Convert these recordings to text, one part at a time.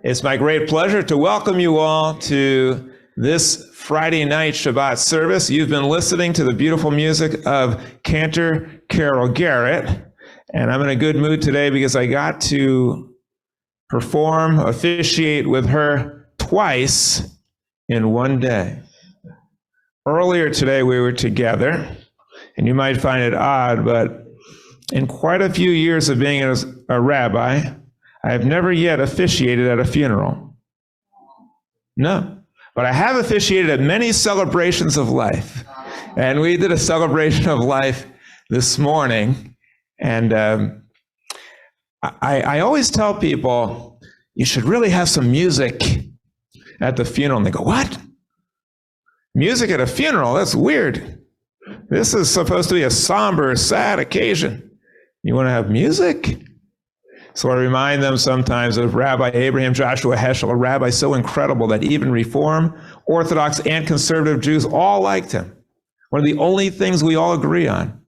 It's my great pleasure to welcome you all to this Friday night Shabbat service. You've been listening to the beautiful music of Cantor Garrett, and I'm in a good mood today because I got to officiate with her twice in one day. Earlier today we were together, and you might find it odd, but in quite a few years of being a rabbi, I have never yet officiated at a funeral. No, but I have officiated at many celebrations of life. And we did a celebration of life this morning. And I always tell people, you should really have some music at the funeral. And they go, what? Music at a funeral? That's weird. This is supposed to be a somber, sad occasion. You want to have music? So I remind them sometimes of Rabbi Abraham Joshua Heschel, a rabbi so incredible that even Reform, Orthodox, and conservative Jews all liked him. One of the only things we all agree on.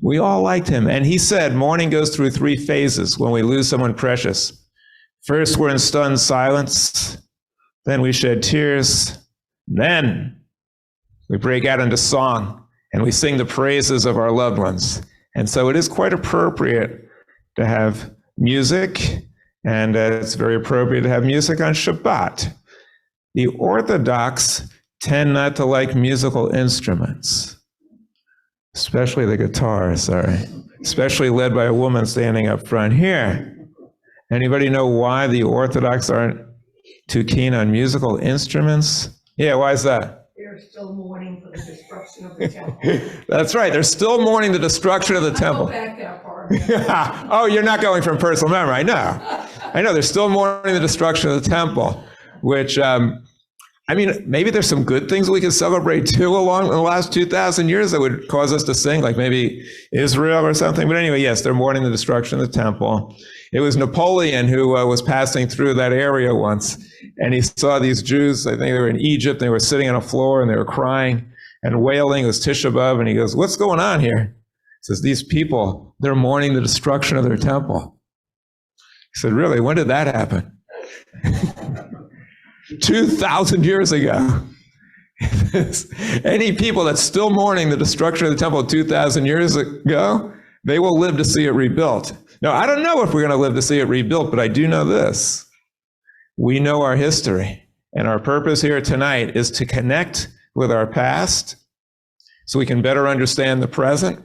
We all liked him. And he said, mourning goes through three phases when we lose someone precious. First, we're in stunned silence. Then we shed tears. Then we break out into song and we sing the praises of our loved ones. And so it is quite appropriate to have music, and it's very appropriate to have music on Shabbat. The Orthodox tend not to like musical instruments, especially the guitar, especially led by a woman standing up front here. Anybody know why the Orthodox aren't too keen on musical instruments? Yeah, why is that? They're still mourning for the destruction of the temple. That's right, they're still mourning the destruction of the temple. Go back that far. Oh, you're not going from personal memory. I know they're still mourning the destruction of the temple, which, maybe there's some good things we can celebrate too along in the last 2,000 years that would cause us to sing, like maybe Israel or something. But anyway, yes, they're mourning the destruction of the temple. It was Napoleon who was passing through that area once, and he saw these Jews, I think they were in Egypt, they were sitting on a floor and they were crying and wailing. It was Tisha B'Av, and he goes, what's going on here? He says, these people, they're mourning the destruction of their temple. He said, really, when did that happen? 2,000 years ago. Any people that's still mourning the destruction of the temple 2,000 years ago, they will live to see it rebuilt. Now, I don't know if we're going to live to see it rebuilt, but I do know this. We know our history, and our purpose here tonight is to connect with our past so we can better understand the present,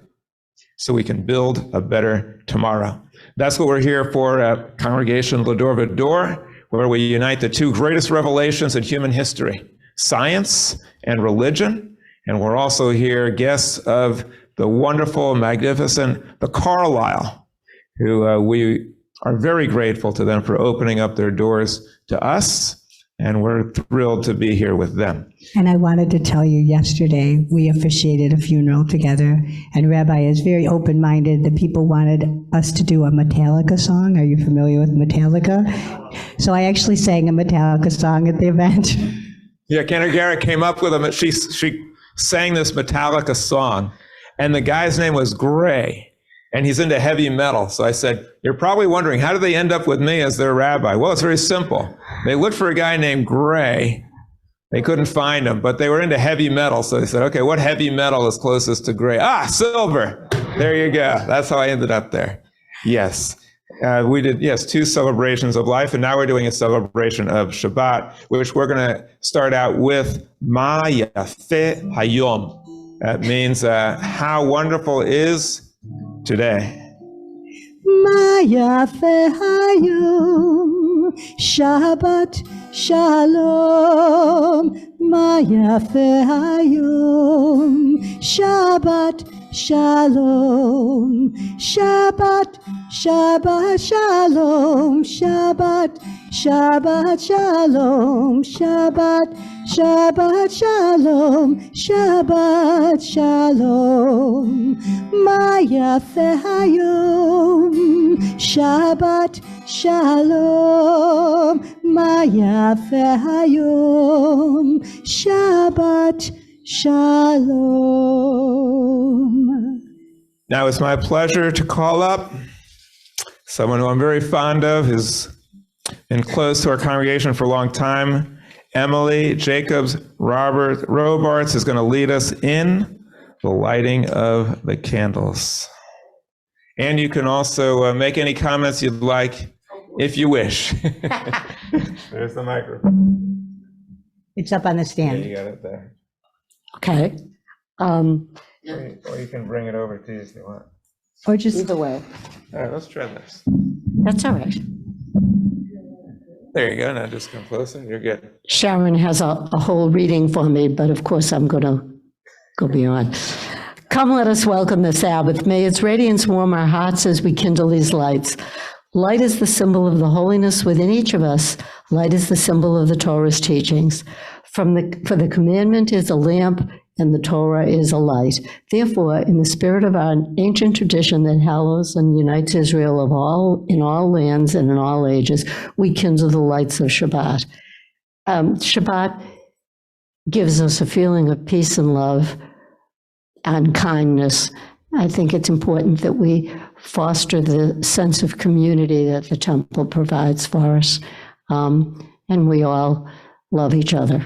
so we can build a better tomorrow. That's what we're here for at Congregation L'Dor Va-Dor, where we unite the two greatest revelations in human history, science and religion. And we're also here guests of the wonderful, magnificent, the Carlisle, who we are very grateful to them for opening up their doors to us. And we're thrilled to be here with them. And I wanted to tell you, yesterday we officiated a funeral together, and Rabbi is very open-minded. The people wanted us to do a Metallica song. Are you familiar with Metallica? So I actually sang a Metallica song at the event. Yeah, Cantor Garrett came up with them. She sang this Metallica song, and the guy's name was Gray. And he's into heavy metal. So I said, you're probably wondering, how did they end up with me as their rabbi? Well, it's very simple. They looked for a guy named Gray. They couldn't find him, but they were into heavy metal. So they said, okay, what heavy metal is closest to Gray? Ah, silver. There you go. That's how I ended up there. Yes. We did, two celebrations of life, and now we're doing a celebration of Shabbat, which we're going to start out with Ma Yafeh Hayom. That means how wonderful is today. Ma Yafeh Hayom, Shabbat Shalom. Ma Yafeh Hayom, Shabbat Shalom. Shabbat, Shabbat Shalom. Shabbat, Shabbat Shalom. Shabbat, Shabbat Shalom. Shabbat Shalom. Ma Yafeh Hayom, Shabbat Shalom. Ma Yafeh Hayom, Shabbat Shalom. Now it's my pleasure to call up someone who I'm very fond of, his been close to our congregation for a long time. Emily Jacobs Robarts is going to lead us in the lighting of the candles. And you can also make any comments you'd like if you wish. There's the microphone. It's up on the Yeah, stand. you got it there. Okay. Or you can bring it over to you if you want. Or just, Either way. All right, let's try this. That's all right. There you go. Now just come closer. You're good. Sharon has a whole reading for me, but of course I'm going to go beyond. Come, let us welcome the Sabbath. May its radiance warm our hearts as we kindle these lights. Light is the symbol of the holiness within each of us. Light is the symbol of the Torah's teachings. For the commandment is a lamp, and the Torah is a light. Therefore, in the spirit of our ancient tradition that hallows and unites Israel in all lands and in all ages, we kindle the lights of Shabbat. Shabbat gives us a feeling of peace and love and kindness. I think it's important that we foster the sense of community that the temple provides for us, and we all love each other.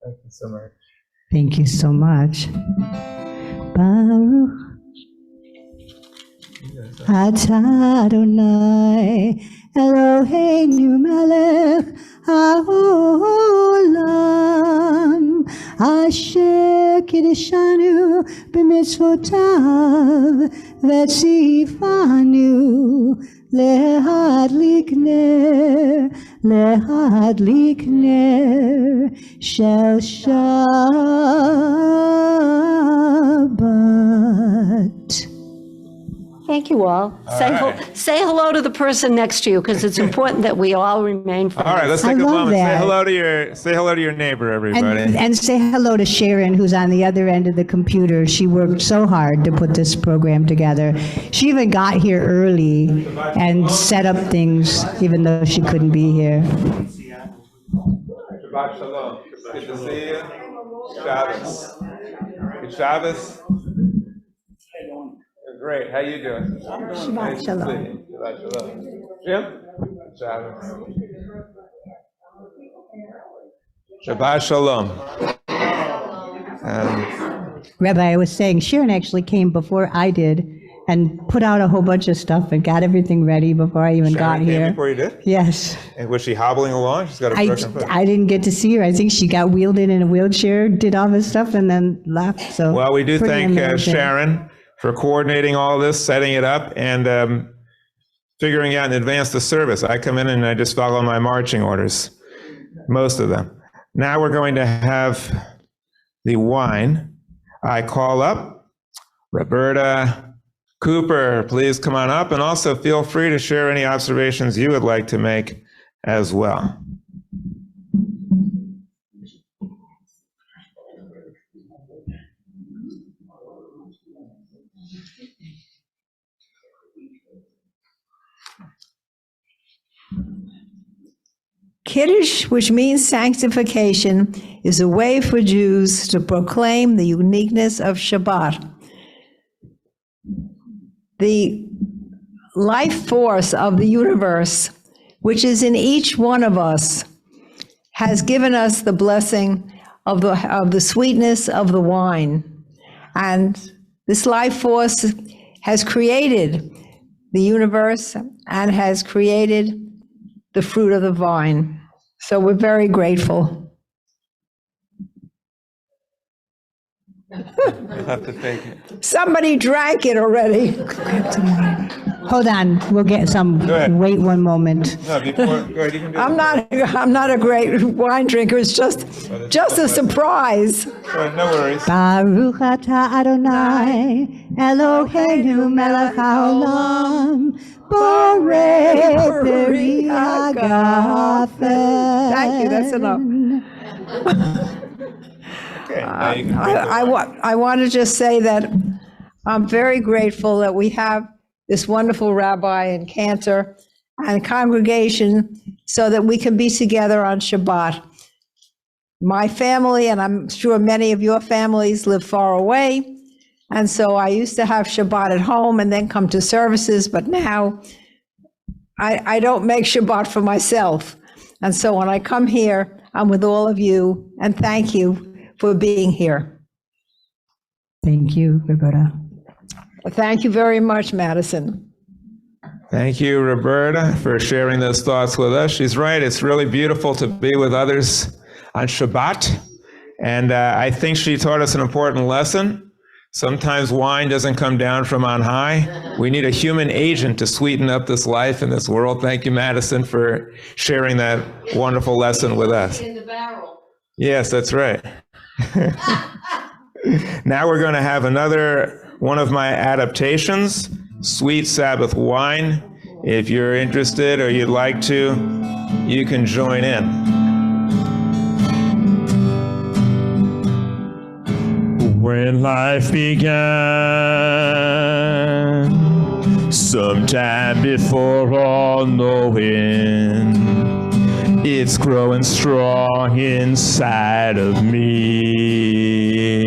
Thank you so much. thank you so much. Baruch atah Adonai Eloheinu melech haolam asher kiddushanu b'mitzvotav v'tzivanu להדליק נר של שבת. Thank you all. Say hello to the person next to you, because it's important that we all remain friends. All right, let's take I a love moment. that. Say hello to your neighbor, everybody. And say hello to Sharon, who's on the other end of the computer. She worked so hard to put this program together. She even got here early and set up things, even though she couldn't be here. Shabbat shalom. Good to see you. Shabbos. Good Shabbos. Great. How you doing? Shabbat shalom. Shabbat shalom. Jim? Shabbos. Shabbat shalom. Rabbi, I was saying, Sharon actually came before I did and put out a whole bunch of stuff and got everything ready before I even got Sharon came here. before you did? Yes. And was she hobbling along? She's got a broken foot. I didn't get to see her. I think she got wheeled in a wheelchair, did all this stuff, and then left. So Well, we do pretty thank amazing. Sharon for coordinating all this, setting it up, and figuring out in advance the service. I come in and I just follow my marching orders, most of them. Now we're going to have the wine. I call up Roberta Cooper. Please come on up, and also feel free to share any observations you would like to make as well. Kiddush, which means sanctification, is a way for Jews to proclaim the uniqueness of Shabbat. The life force of the universe, which is in each one of us, has given us the blessing of the sweetness of the wine. And this life force has created the universe and has created the fruit of the vine. So we're very grateful. You'll have to take it. Somebody drank it already. Hold on, we'll get some. Go ahead. Wait one moment. No, before, go ahead, you can do I'm not a great wine drinker. It's just a surprise. Go ahead, no worries. Baruch atah Adonai Eloheinu melech haolam borei peri hagafen. Thank you, that's enough. Okay, now you can drink the wine. I want to just say that I'm very grateful that we have this wonderful rabbi and Cantor and congregation so that we can be together on Shabbat. My family, and I'm sure many of your families, live far away. And so I used to have Shabbat at home and then come to services, but now I don't make Shabbat for myself. And so when I come here, I'm with all of you, and thank you for being here. Thank you, Roberta. Thank you very much, Madison. Thank you, Roberta, for sharing those thoughts with us. She's right. It's really beautiful to be with others on Shabbat. And I think she taught us an important lesson. Sometimes wine doesn't come down from on high. We need a human agent to sweeten up this life in this world. Thank you, Madison, for sharing that wonderful lesson with us. In the barrel. Yes, that's right. Now we're going to have another one of my adaptations, Sweet Sabbath Wine. If you're interested or you'd like to, you can join in. When life began, sometime before all knowing, it's growing strong inside of me.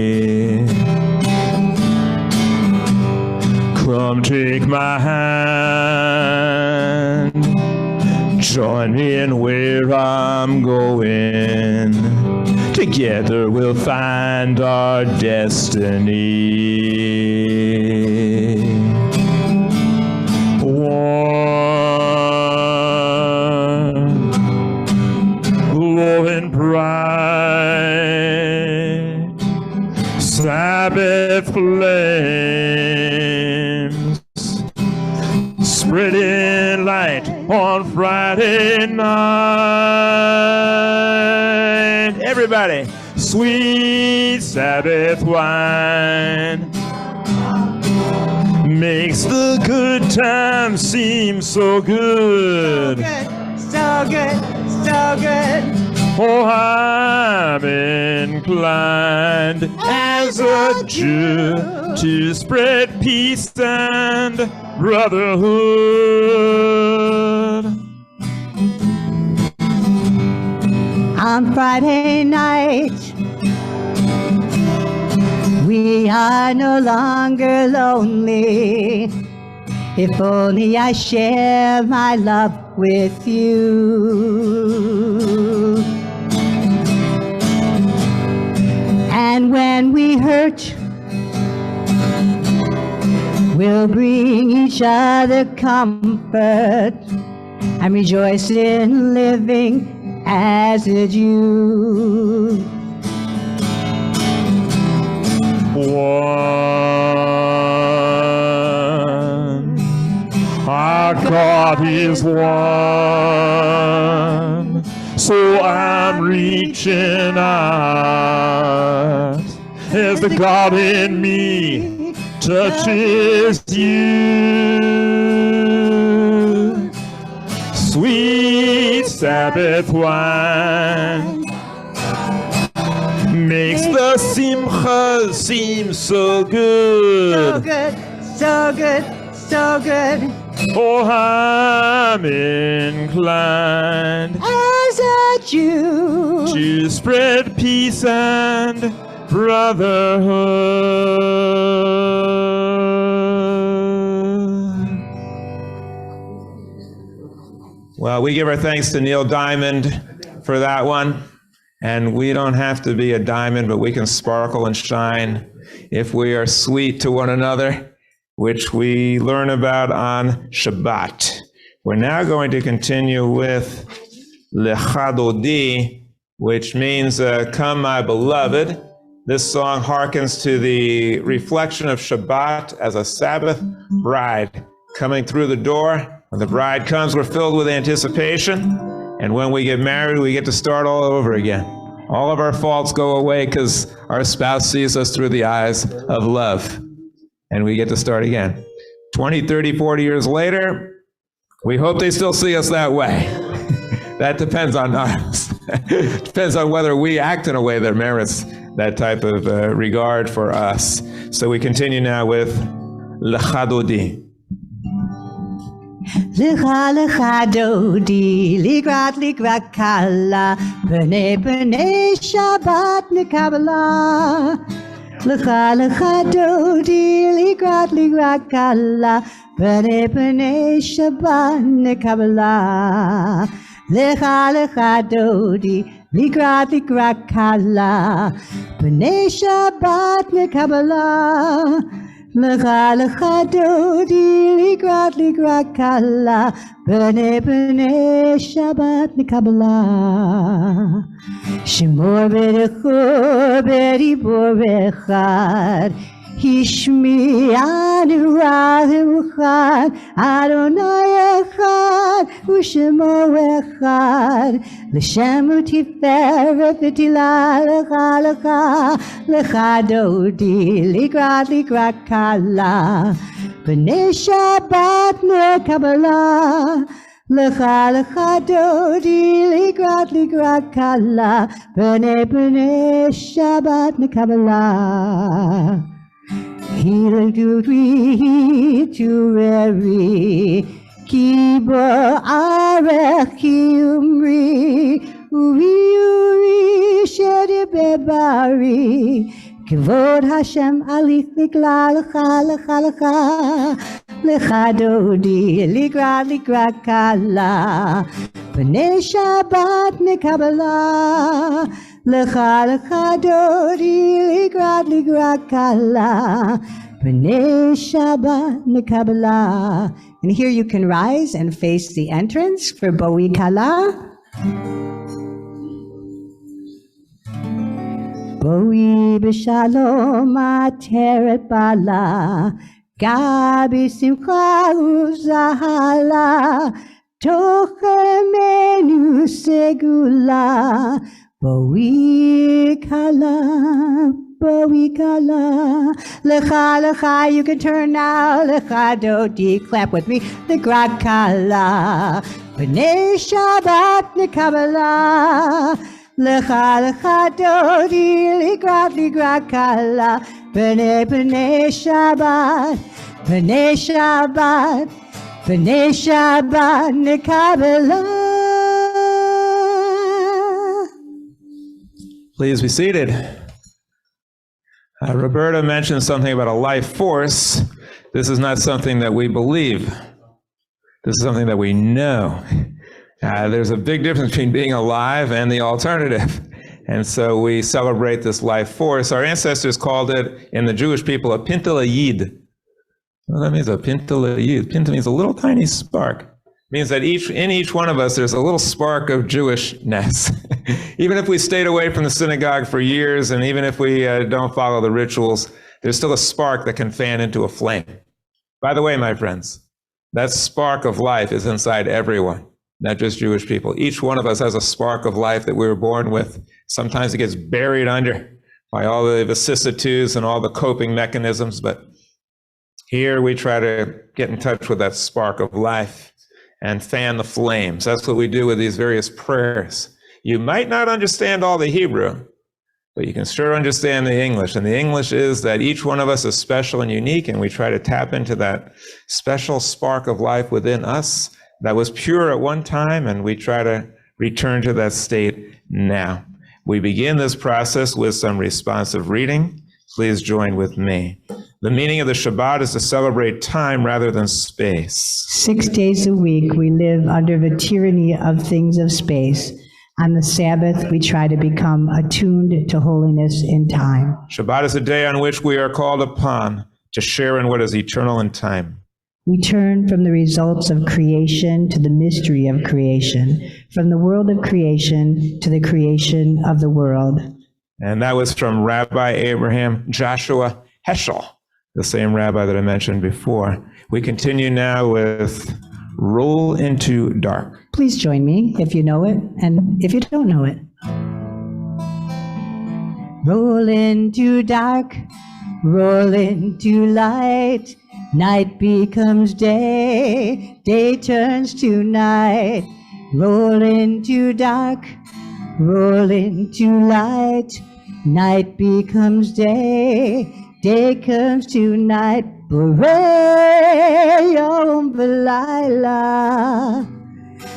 Come take my hand, join me in where I'm going. Together we'll find our destiny. Warm, glowing bright, Sabbath flames, spreading light on Friday night. Everybody, sweet Sabbath wine makes the good times seem so good. So good, so good. Oh, I'm inclined as a Jew to spread peace and brotherhood. On Friday night, we are no longer lonely. If only I share my love with you. And when we hurt, we'll bring each other comfort and rejoice in living as a Jew. One, our God is one, so I'm reaching out as the God in me touches you. Sweet Sabbath wine makes the simcha seem so good. So good, so good, so good. Oh, I'm inclined As a Jew to spread peace and brotherhood. Well, we give our thanks to Neil Diamond for that one. And we don't have to be a diamond, but we can sparkle and shine if we are sweet to one another, which we learn about on Shabbat. We're now going to continue with L'Chadodi, which means come my beloved. This song harkens to the reflection of Shabbat as a Sabbath bride coming through the door. When the bride comes, we're filled with anticipation. And when we get married, we get to start all over again. All of our faults go away because our spouse sees us through the eyes of love. And we get to start again. 20, 30, 40 years later, we hope they still see us that way. That depends on us. Depends on whether we act in a way that merits that type of regard for us. So we continue now with L'Chadodi. Lecha lecha dodi, ligrat ligrat kala, b'nei b'nei Shabbat nekabala. L'cha l'cha dodi ligrat kala b'nei b'nei Shabbat nekabala. L'cha l'cha dodi ligrat kala b'nei Shabbat nekabala. L'cha l'cha dodi ligrat kala b'nei Shabbat nekabala. Shemor berechor beribor bechad Hishmi'anu Echad Adonai Echad U'Shemo Echad L'Shem U'Tiferet V'Tila L'cha L'cha L'cha Dodi Ligrat Kala B'nei Shabbat Nekabala L'cha l'cha dodi ligrat kala b'nei Shabbat nekabala. Hilguri tureri kibo arech kiumri uri shedi bebari kavod Hashem alik likla l'cha L'cha dodi ligrat kala b'nei Shabbat nekabala. L'cha dodi ligrat kala b'nei Shabbat nekabala. And here you can rise and face the entrance for Boi Kala. Boi b'shalom ateret bala Gabi simcha uzahala tochemenu segula Boi kala L'cha you can turn now L'cha dodi clap with me Ligrat kala b'nei Shabbat nekabala L'cha dodi ligrat kala b'nei Shabbat nekabala. Please be seated. Roberta mentioned something about a life force. This is not something that we believe. This is something that we know. There's a big difference between being alive and the alternative. And so we celebrate this life force. Our ancestors called it, in the Jewish people, a pintel yid. Well, that means a pintel yid. Pintel means a little tiny spark. It means that in each one of us, there's a little spark of Jewishness. Even if we stayed away from the synagogue for years, and even if we don't follow the rituals, there's still a spark that can fan into a flame. By the way, my friends, that spark of life is inside everyone, not just Jewish people. Each one of us has a spark of life that we were born with. Sometimes it gets buried under by all the vicissitudes and all the coping mechanisms, but here we try to get in touch with that spark of life and fan the flames. That's what we do with these various prayers. You might not understand all the Hebrew, but you can sure understand the English. And the English is that each one of us is special and unique, and we try to tap into that special spark of life within us that was pure at one time, and we try to return to that state now. We begin this process with some responsive reading. Please join with me. The meaning of the Shabbat is to celebrate time rather than space. 6 days a week, we live under the tyranny of things of space. On the Sabbath, we try to become attuned to holiness in time. Shabbat is a day on which we are called upon to share in what is eternal in time. We turn from the results of creation to the mystery of creation, from the world of creation to the creation of the world. And that was from Rabbi Abraham Joshua Heschel, the same rabbi that I mentioned before. We continue now with Roll into Dark. Please join me if you know it, and if you don't know it. Roll into dark, roll into light. Night becomes day, day turns to night. Roll into dark, roll into light. Night becomes day, day comes to night. Borei yom v'layla,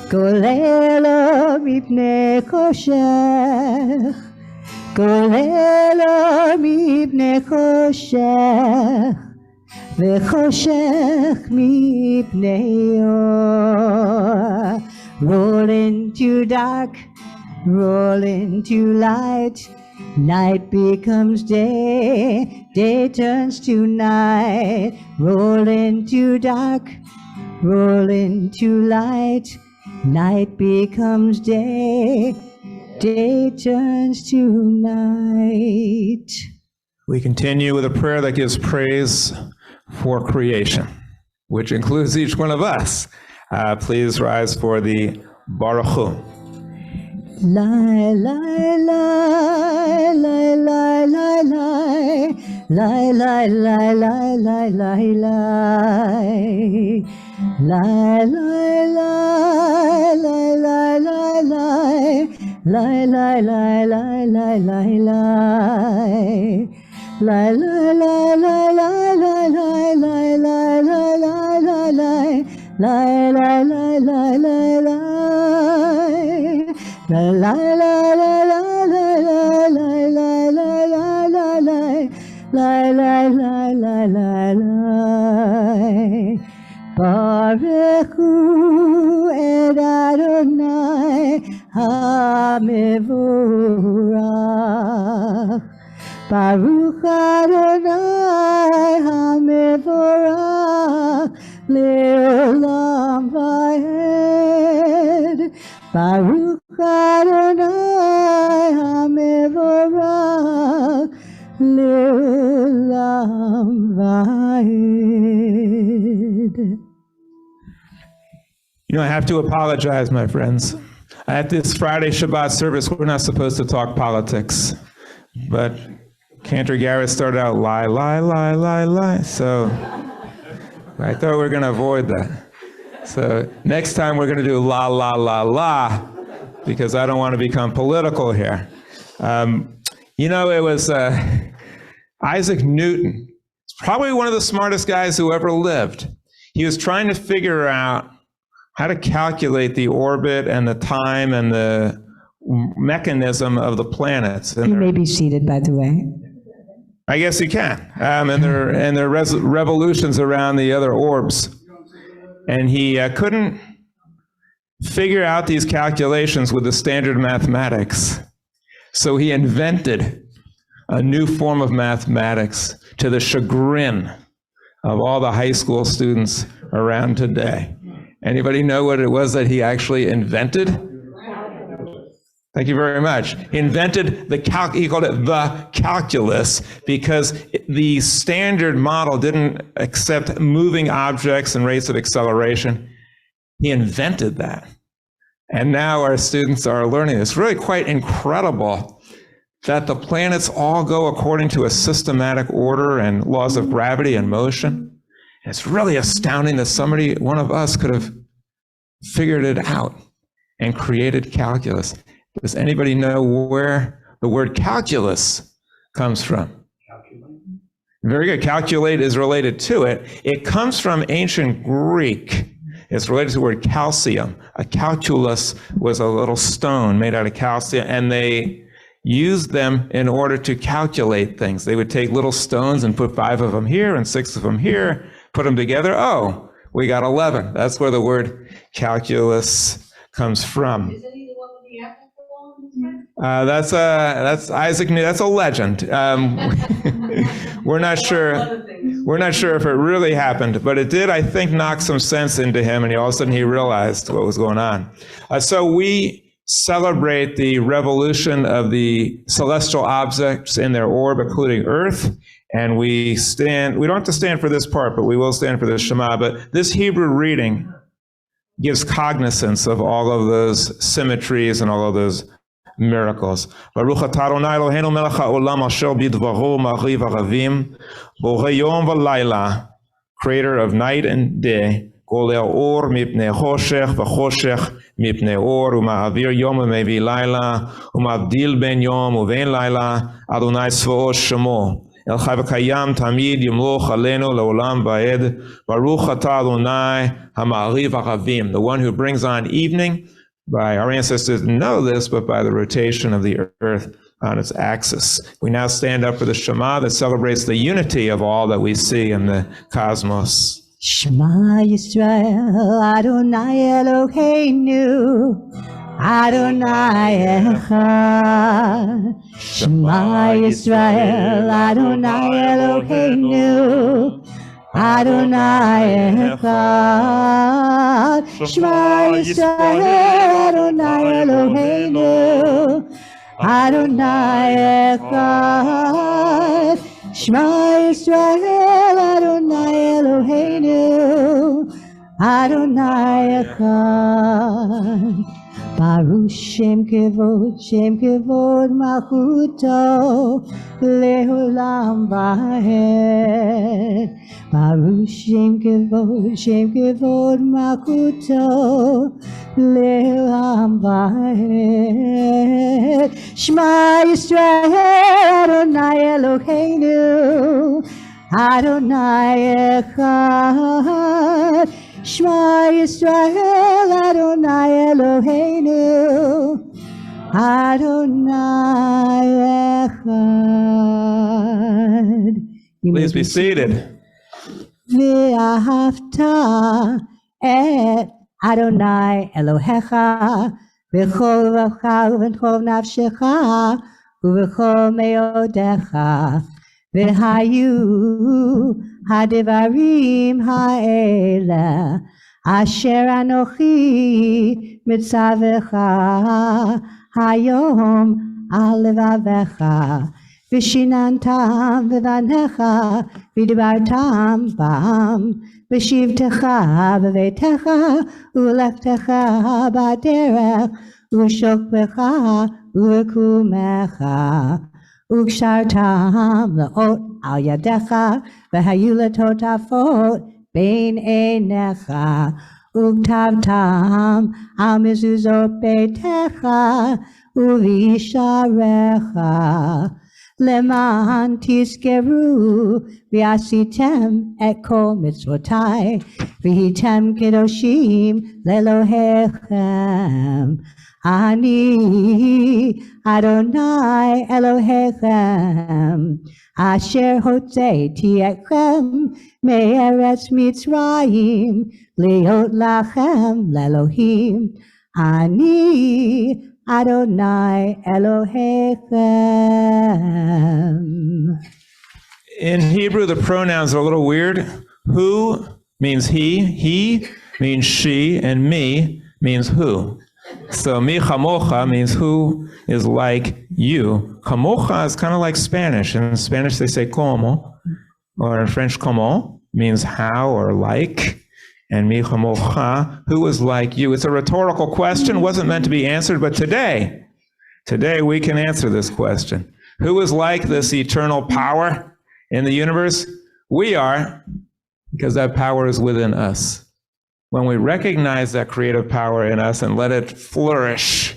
kolelo mipnei choshech, גוללו מפני חושך, וחושך מפני אור. Roll into dark, roll into light. Night becomes day, day turns to night. Roll into dark, roll into light. Night becomes day, day turns to night. We continue with a prayer that gives praise for creation, which includes each one of us. Please rise for the Baruch Hu. Lai, lai, lai, lai, lai, lai, lai, lai, lai, lai, lai, lai, lai, lai. Lai, lai, lai, lai, lai, lai, lai. Lai, lai, lai, lai, lai, lai, lai. Lai, lai, lai, lai, lai, lai, lai, lai, lai, lai, lai, lai. Lai, lai, lai, lai, lai, lai. La la la la la la la la la la la la la la la la la. Baruch hu et Adonai hamevorach. Baruch Adonai hamevorach leolam vaed. Baruch Adonai hamevorach leolam vaed. You know, I have to apologize, my friends. At this Friday Shabbat service, we're not supposed to talk politics. But Cantor Garrett started out lie, lie, lie, lie, lie. So I thought we were going to avoid that. So next time we're going to do la, la, la, la, because I don't want to become political here. You know, it was Isaac Newton. He's probably one of the smartest guys who ever lived. He was trying to figure out how to calculate the orbit and the time and the mechanism of the planets. You may be seated, by the way. I guess you can. And their revolutions around the other orbs. And he couldn't figure out these calculations with the standard mathematics. So he invented a new form of mathematics to the chagrin of all the high school students around today. Anybody know what it was that he actually invented? Thank you very much. He invented he called it the calculus, because the standard model didn't accept moving objects and rates of acceleration. He invented that. And now our students are learning this. It's really quite incredible that the planets all go according to a systematic order and laws of gravity and motion. It's really astounding that one of us could have figured it out and created calculus. Does anybody know where the word calculus comes from? Calculate. Very good. Calculate is related to it. It comes from ancient Greek. It's related to the word calcium. A calculus was a little stone made out of calcium, and they used them in order to calculate things. They would take little stones and put 5 of them here and 6 of them here, put them together. Oh, we got 11. That's where the word calculus comes from. Is any of the one with the apple? That's Isaac Newton. That's a legend. We're not sure. We're not sure if it really happened, but it did, I think, knock some sense into him, and all of a sudden he realized what was going on. So we celebrate the revolution of the celestial objects in their orb, including Earth, and we don't have to stand for this part, but we will stand for the Shema. But this Hebrew reading gives cognizance of all of those symmetries and all of those miracles. Baruch atah Adonai Eloheinu melech haolam asher bidvaro ma'ariv aravim borei yom v'layla, creator of night and day, golel or mipnei choshech v'choshech mipnei or, u'ma'avir yom u'mevi layla, u'ma'avdil ben yom u'vein layla, Adonai tzvaot shemo. El chai v'kayam tamid yimloch aleinu le'olam va'ed. Baruch atah Adonai ha'ma'ariv aravim, the one who brings on evening. By our ancestors didn't know this, but by the rotation of the earth on its axis. We now stand up for the Shema that celebrates the unity of all that we see in the cosmos. Shema Yisrael, Adonai Eloheinu, Adonai Echad. Shema Yisrael, Adonai Eloheinu, Adonai Echad. Shema Yisrael, Adonai Eloheinu, Adonai Echad. Shema Yisrael, Adonai Eloheinu, Adonai Echad. Baruch Shem Kevod Malchuto, Leolam Vahed. Baruch Shem Kevod Malchuto, Leolam Vahed. Shema Yisrael, Adonai Eloheinu, Adonai Echad. Shema Yisrael, Adonai Eloheinu, Adonai Echad. Please be seated. Ve'ahavta et Adonai Elohecha v'chol levacha u'v'chol nafshecha u'v'chol meodecha v'hayu hadivarim ha'ela asher anochi mitzavecha hayom al levavecha v'shinantam v'vanecha v'dibartam bam v'shivtecha v'vetecha u'lektecha b'derech u'shokbecha u'kumecha u'kshartam la'ot al yadecha v'hayu letotafot bein einecha u'ktavtam al mezuzot beitecha u'visharecha Leman tiskeru v'asitem et kol mitzvotai v'hitem kedoshim lelohechem. Ani Adonai Elohechem asher hotzeiti etchem me'eretz Mitzrayim liot lachem lelohim. Ani Adonai Elohechem. In Hebrew, the pronouns are a little weird. Who means he means she, and me means who. So mi chamocha means who is like you. Chamocha is kind of like Spanish. In Spanish, they say como, or in French, como means how or like. And mi chamocha, who is like you? It's a rhetorical question, wasn't meant to be answered, but today we can answer this question. Who is like this eternal power in the universe? We are, because that power is within us. When we recognize that creative power in us and let it flourish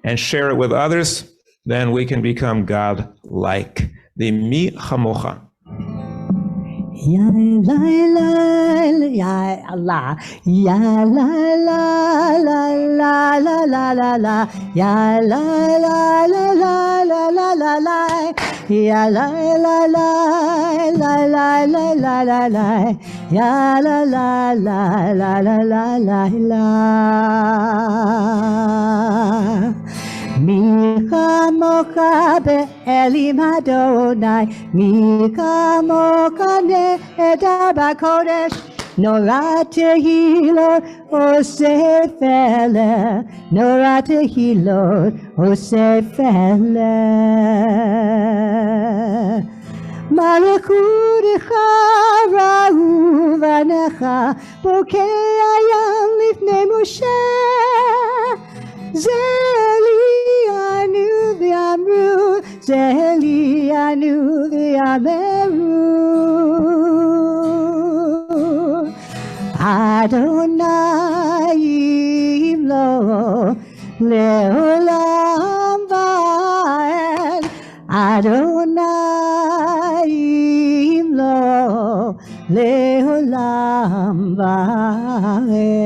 and share it with others, then we can become God-like. The mi chamocha. Ya la la ya Allah ya la la la la la la la la ya la la la la la la la la ya la la la la la la la la la ya la la la la la la la la. Mi chamocha be'elim Adonai, mi chamocha ne'edar b'kodesh, nora tehilot oseh feleh, nora tehilot oseh feleh. Malachutecha ra'u vanecha, bokei hayam lifnei Moshe. Zelianu v'amru, Zelianu v'ameru. Adonai imlo leolam va'ed. Adonai imlo leolam va'ed.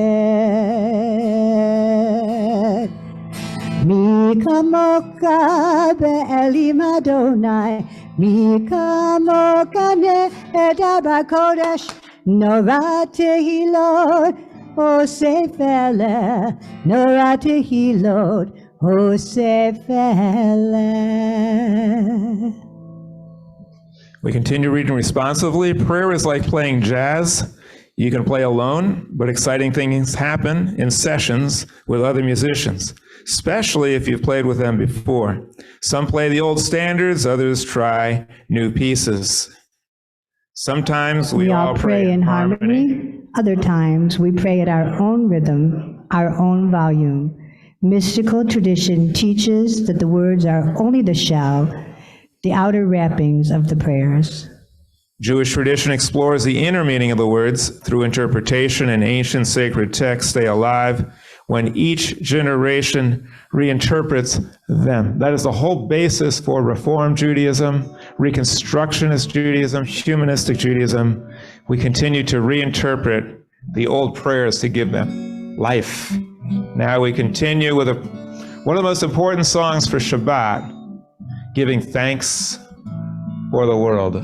Mi kamoka be'elim Adonai, mi kamoka ne'edah b'kodesh, Norah tehilot, Osef eleh, Norah tehilot, Osef eleh. We continue reading responsively. Prayer is like playing jazz. You can play alone, but exciting things happen in sessions with other musicians, especially if you've played with them before. Some play the old standards, others try new pieces. Sometimes we all pray in harmony. Other times we pray at our own rhythm, our own volume. Mystical tradition teaches that the words are only the shell, the outer wrappings of the prayers. Jewish tradition explores the inner meaning of the words through interpretation, and ancient sacred texts stay alive when each generation reinterprets them. That is the whole basis for Reform Judaism, Reconstructionist Judaism, Humanistic Judaism. We continue to reinterpret the old prayers to give them life. Now we continue with one of the most important songs for Shabbat, giving thanks for the world.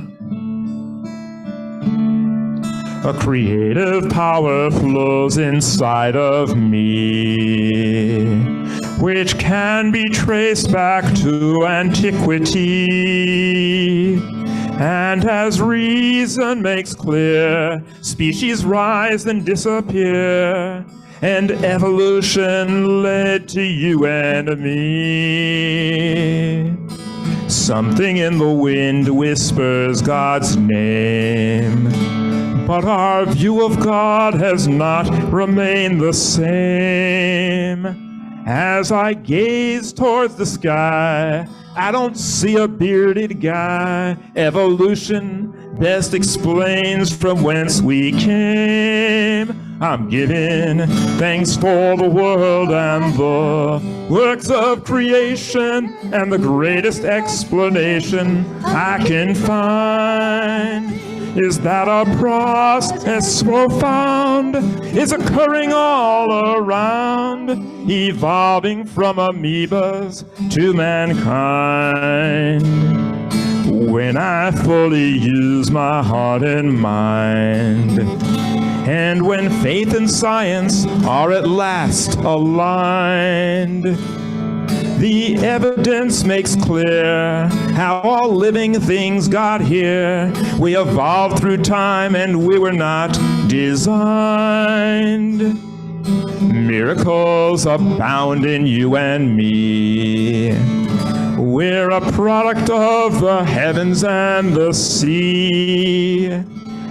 A creative power flows inside of me, which can be traced back to antiquity. And as reason makes clear, species rise and disappear, and evolution led to you and me. Something in the wind whispers God's name, but our view of God has not remained the same. As I gaze towards the sky, I don't see a bearded guy. Evolution best explains from whence we came. I'm giving thanks for the world and the works of creation, and the greatest explanation I can find is that a process profound is occurring all around, evolving from amoebas to mankind. When I fully use my heart and mind, and when faith and science are at last aligned, the evidence makes clear how all living things got here. We evolved through time and we were not designed. Miracles abound in you and me. We're a product of the heavens and the sea.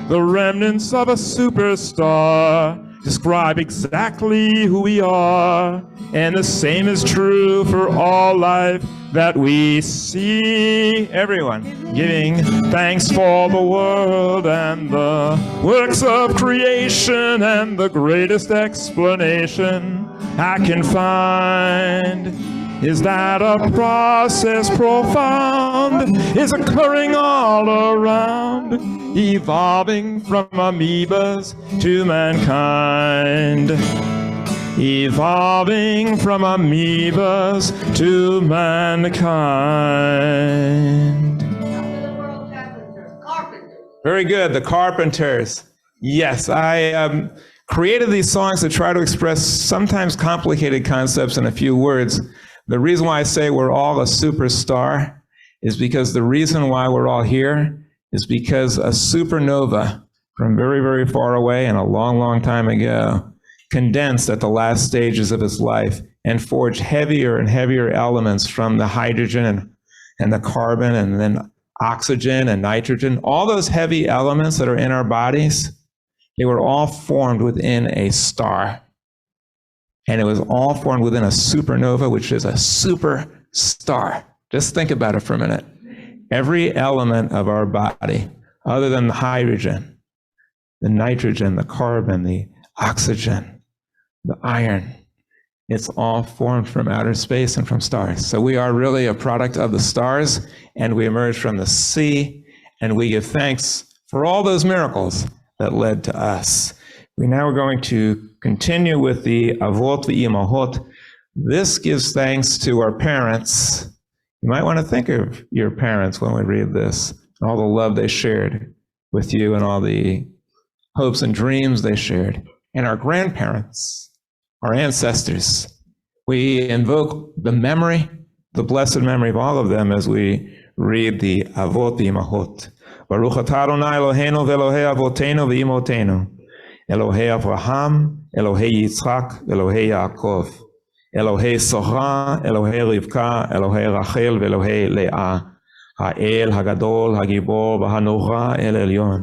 The remnants of a superstar describe exactly who we are, and the same is true for all life that we see. Everyone giving thanks for the world and the works of creation, and the greatest explanation I can find is that a process profound is occurring all around, evolving from amoebas to mankind. Evolving from amoebas to mankind. Very good, the Carpenters. Yes, I created these songs to try to express sometimes complicated concepts in a few words. The reason why I say we're all a superstar is because the reason why we're all here is because a supernova from very, very far away and a long, long time ago condensed at the last stages of its life and forged heavier and heavier elements from the hydrogen and the carbon and then oxygen and nitrogen. All those heavy elements that are in our bodies, they were all formed within a star. And it was all formed within a supernova, which is a superstar. Just think about it for a minute. Every element of our body, other than the hydrogen, the nitrogen, the carbon, the oxygen, the iron, it's all formed from outer space and from stars. So we are really a product of the stars, and we emerge from the sea, and we give thanks for all those miracles that led to us. We now are going to continue with the Avot v'Imahot. This gives thanks to our parents. You might want to think of your parents when we read this, all the love they shared with you and all the hopes and dreams they shared. And our grandparents, our ancestors. We invoke the memory, the blessed memory of all of them as we read the Avot V'Imahot. Baruch atah Adonai Eloheinu v'Elohei Avoteinu v'Imotenu, Elohei Avraham, Elohei Yitzchak, Elohei Yaakov, Elohei Sorah, Elohei Rivka, Elohei Rachel v'Elohei Leah, Ha'el Hagadol, Hagibor, V'Hanora El Elyon,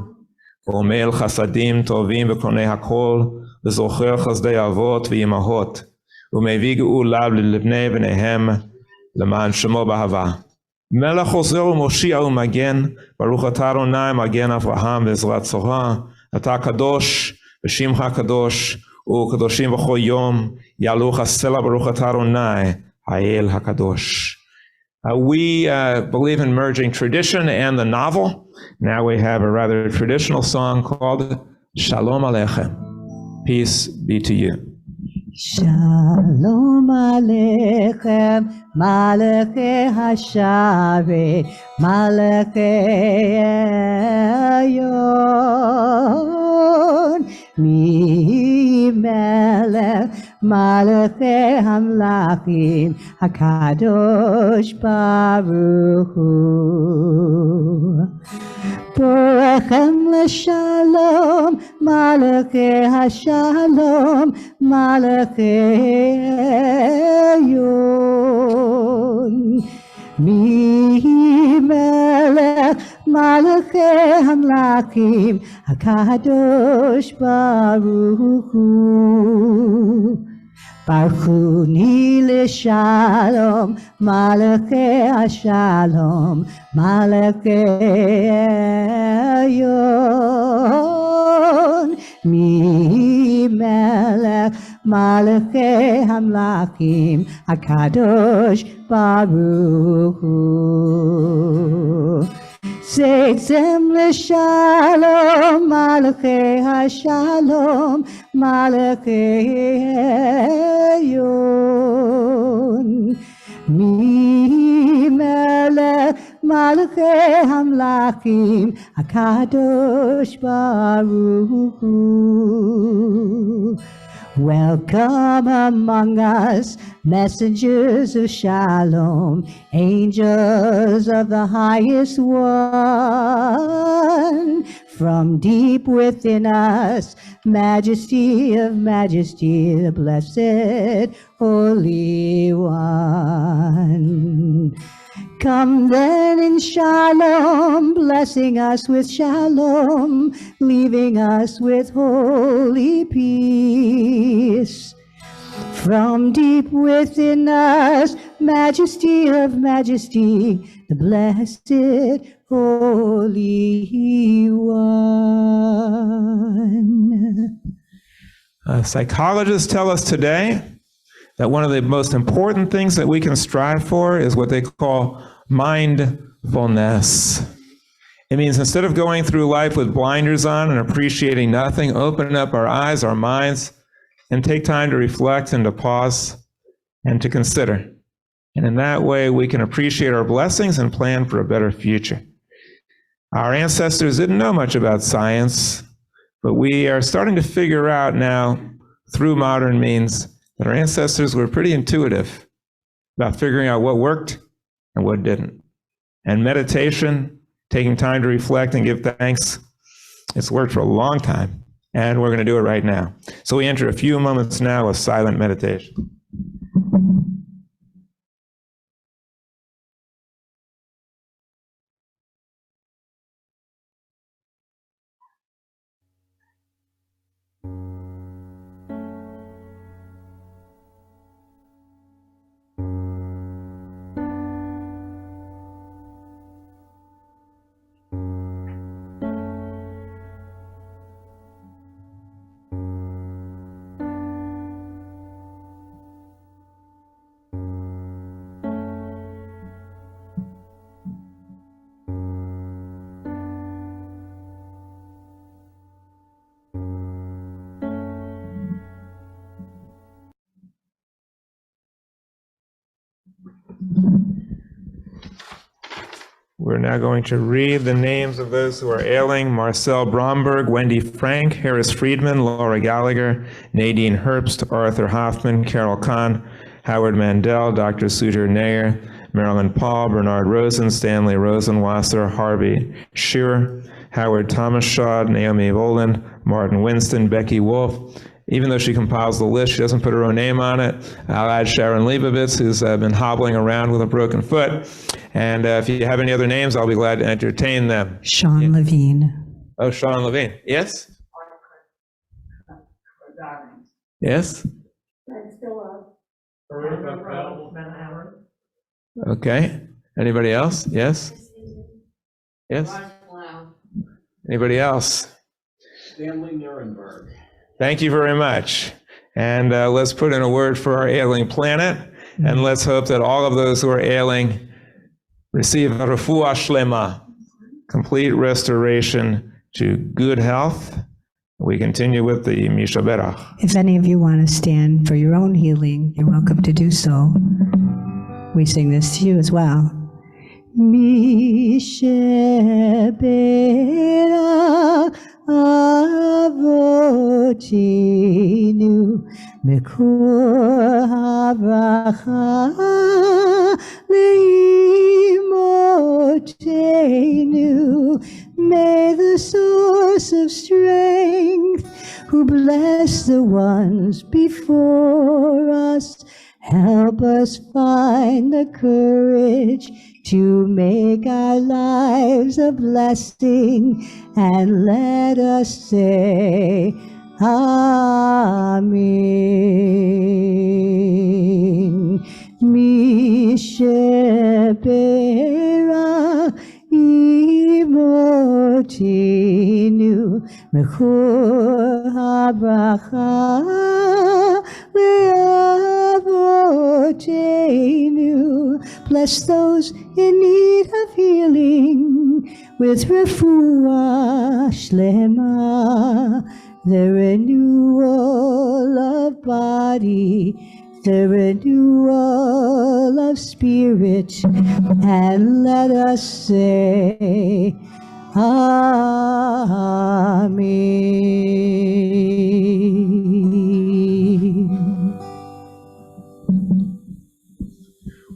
Omel Chasadim Tovim v'Konei Hakol, V'Zocher Chazdei Avot v'Imahot, U'Mevii Geula L'Bnei Bneihem, L'Man Shemo B'Ahava. Melech Ozer U'Moshiach U'Magen, Baruch atah Adonai Magen Avraham v'Ezrat Sorah, Atah Kadosh v'Shimcha Kadosh, U'Kadoshim V'Chol Yom, Yalu Chasela Baruch atah Adonai, Ha'el HaKadosh. We believe in merging tradition and the novel. Now we have a rather traditional song called Shalom Aleichem. Peace be to you. Shalom Aleichem, Malachei HaSharet, Malachei Elyon, Mi Melech, Malachei Hamlachim, HaKadosh Baruch Hu. Borechem l'shalom, Malachei HaShalom, Malachei Elyon. Mi melech, Malachei Hamlachim, HaKadosh Baruch Hu. Baruchuni l'shalom, Malachei HaShalom, Malachei Elyon. Mi melech, Malachei Hamlachim, HaKadosh Baruch Hu. Teitzei l'shalom, Malachei HaShalom, Malachei Elyon. Mi melech, Malachei Hamlachim, HaKadosh Baruch Hu. Welcome among us, messengers of shalom, angels of the highest one. From deep within us, majesty of majesty, the blessed Holy One. Come then in shalom, blessing us with shalom, leaving us with holy peace. From deep within us, majesty of majesty, the blessed Holy One. Psychologists tell us today that one of the most important things that we can strive for is what they call mindfulness. It means instead of going through life with blinders on and appreciating nothing, open up our eyes, our minds, and take time to reflect and to pause and to consider. And in that way, we can appreciate our blessings and plan for a better future. Our ancestors didn't know much about science, but we are starting to figure out now, through modern means, that our ancestors were pretty intuitive about figuring out what worked and what didn't. And meditation, taking time to reflect and give thanks, it's worked for a long time, and we're going to do it right now. So we enter a few moments now of silent meditation. We're now going to read the names of those who are ailing: Marcel Bromberg, Wendy Frank, Harris Friedman, Laura Gallagher, Nadine Herbst, Arthur Hoffman, Carol Kahn, Howard Mandel, Dr. Suter Nair, Marilyn Paul, Bernard Rosen, Stanley Rosenwasser, Harvey Shearer, Howard Thomas Shaw, Naomi Voland, Martin Winston, Becky Wolf. Even though she compiles the list, she doesn't put her own name on it. I'll add Sharon Leibovitz, who's been hobbling around with a broken foot. And if you have any other names, I'll be glad to entertain them. Sean Levine. Oh, Sean Levine. Yes? Yes? Okay. Anybody else? Yes? Yes? Anybody else? Stanley Nuremberg. Thank you very much. And let's put in a word for our ailing planet. And let's hope that all of those who are ailing receive refuah shlema, complete restoration to good health. We continue with the Misha Berach. If any of you want to stand for your own healing, you're welcome to do so. We sing this to you as well. Misha Berach Avotinu Mekor Havracha Leimotenu. May the source of strength, who bless the ones before us, help us find the courage to make our lives a blessing, and let us say, Amen. Mishe Berach Imotinu Mechor HaBracha Le'avotenu. Bless those in need of healing with refuah shlema, the renewal of body, the renewal of spirit, and let us say, Amen.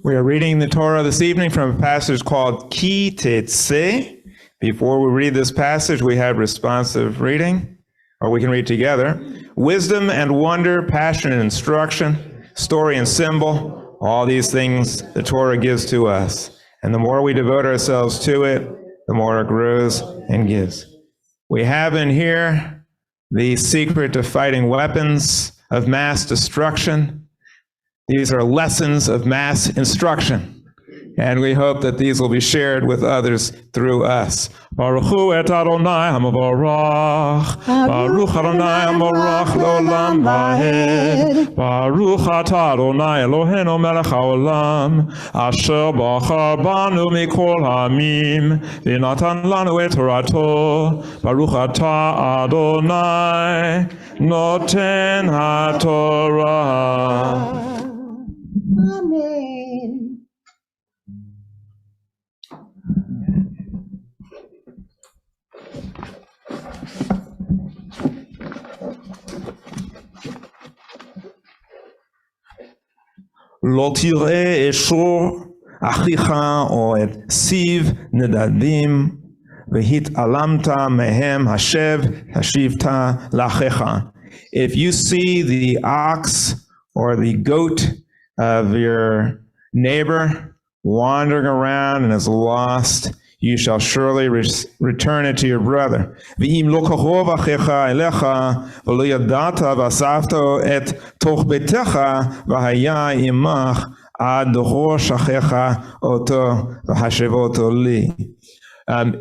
We are reading the Torah this evening from a passage called Ki Teitzei. Before we read this passage, we have responsive reading, or we can read together. Wisdom and wonder, passion and instruction, story and symbol, all these things the Torah gives to us. And the more we devote ourselves to it, the more it grows and gives. We have in here the secret to fighting weapons of mass destruction. These are lessons of mass instruction. And we hope that these will be shared with others through us. Baruch hu et Adonai hamavorach. Baruch Adonai hamavorach leolam vaed. Baruch atah Adonai Eloheinu melech haolam. Asher bachar banu mikol hamim. V'natan lanu et Torato. Baruch atah Adonai noten haTorah. Amen. לא תראה את שור אחיך או את סיב נדדים, והתעלמת מהם השב השיבת לאחיך. If you see the ox or the goat of your neighbor wandering around and is lost, you shall surely return it to your brother. ואם לא קרוב אחיך אליך ולא ידעת ואספת את תוך ביתך והיה עמך עד ראש אחיך אותו והשב אותו לי.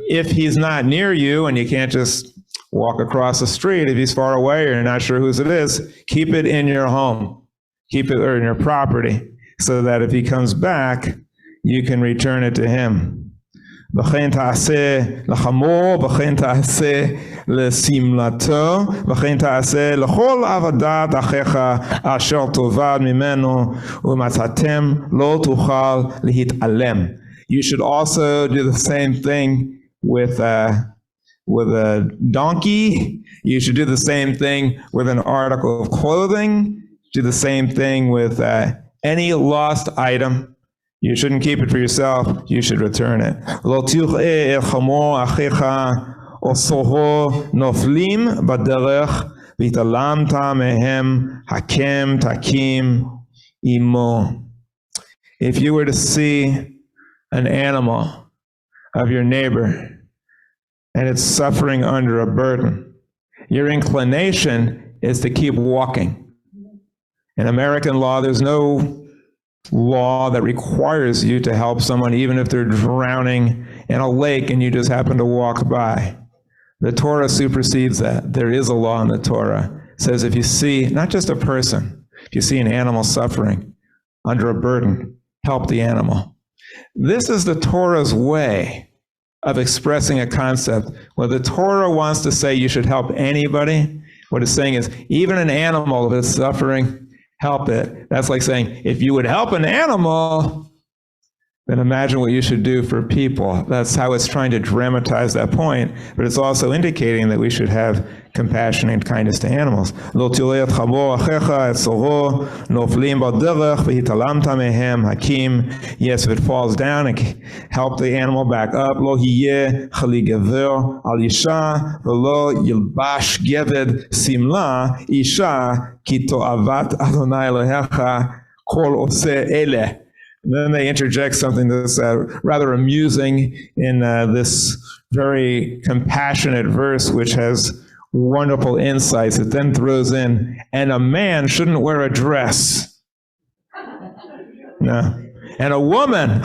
If he's not near you and you can't just walk across the street, if he's far away or you're not sure whose it is, keep it in your home, keep it in your property, so that if he comes back, you can return it to him. וכן תעשה לחמור, וכן תעשה לשמלתו, וכן תעשה לכל עבודת אחיך אשר תאבד ממנו, ומצאתם לא תוכל להתעלם. You should also do the same thing with a donkey. You should do the same thing with an article of clothing. Do the same thing with any lost item. You shouldn't keep it for yourself. You should return it. Lo tir'eh el chamo achecha o soho noflim baderech v'italamta mehem hakem takim imo. If you were to see an animal of your neighbor and it's suffering under a burden, your inclination is to keep walking. In American law, there's no law that requires you to help someone even if they're drowning in a lake and you just happen to walk by. The Torah supersedes that. There is a law in the Torah. It says if you see, not just a person, if you see an animal suffering under a burden, help the animal. This is the Torah's way of expressing a concept. When the Torah wants to say you should help anybody, what it's saying is even an animal that's suffering, help it. That's like saying, if you would help an animal, then imagine what you should do for people. That's how it's trying to dramatize that point, but it's also indicating that we should have compassion and kindness to animals. Lo tir'eh et chamo achecha et soho noflim baderech v'hitalamta mehem hakim. Yes, if it falls down, and help the animal back up. Lo hiyeh chali gever al isha v'lo yilbash geved simla isha ki to'avat Adonai Elohecha kol oseh eleh. And then they interject something that's rather amusing in this very compassionate verse, which has wonderful insights. It then throws in, and a man shouldn't wear a dress. No. And a woman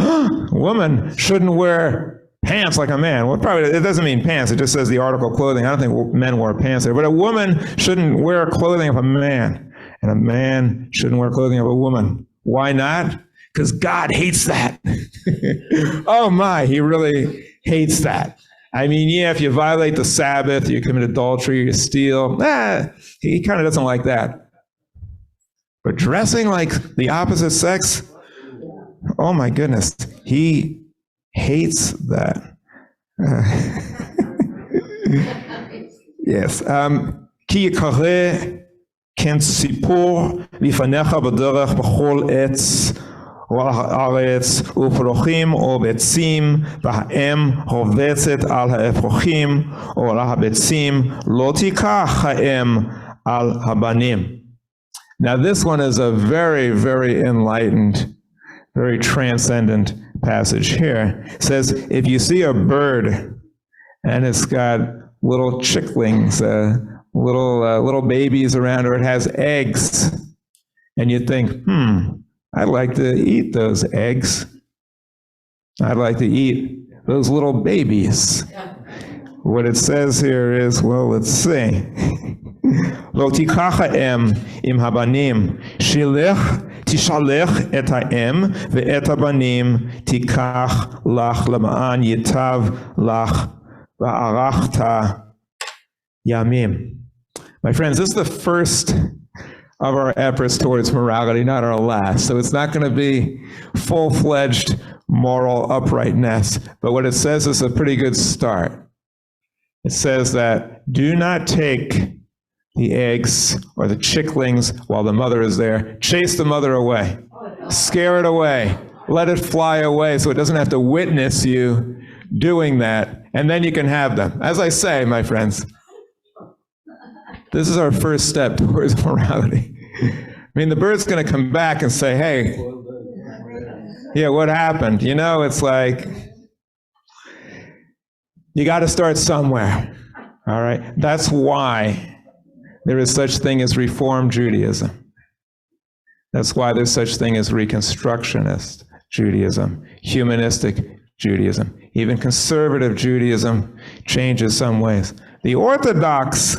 shouldn't wear pants like a man. Well, probably it doesn't mean pants. It just says the article clothing. I don't think men wear pants there. But a woman shouldn't wear clothing of a man. And a man shouldn't wear clothing of a woman. Why not? Because God hates that. Oh my, he really hates that. I mean, yeah, if you violate the Sabbath, you commit adultery, you steal, he kind of doesn't like that. But dressing like the opposite sex, oh my goodness, he hates that. Yes. Ki yikare ken tzipor lifanecha b'derech b'chol etz הארץ ופרוחים או ביצים והאם רובצת על האפרוחים או על הביצים לא תיקח האם על הבנים. Now this one is a very, very enlightened, very transcendent passage here. It says, if you see a bird and it's got little chicklings, little babies around, or it has eggs, and you think, I'd like to eat those eggs. I'd like to eat those little babies. What it says here is, well, let's see. Lo tikach ha'em im habanim, shilech tishalech et ha'em ve'et habanim tikach lach lama'an yitav lach va'arachta yamim. My friends, this is the first of our efforts towards morality, not our last. So it's not going to be full-fledged moral uprightness. But what it says is a pretty good start. It says that do not take the eggs or the chicklings while the mother is there. Chase the mother away. Scare it away. Let it fly away so it doesn't have to witness you doing that. And then you can have them. As I say, my friends, this is our first step towards morality. I mean, the bird's going to come back and say, hey, yeah, what happened? You know, it's like, you got to start somewhere, all right? That's why there is such thing as Reform Judaism. That's why there's such thing as Reconstructionist Judaism, Humanistic Judaism. Even conservative Judaism changes some ways. The Orthodox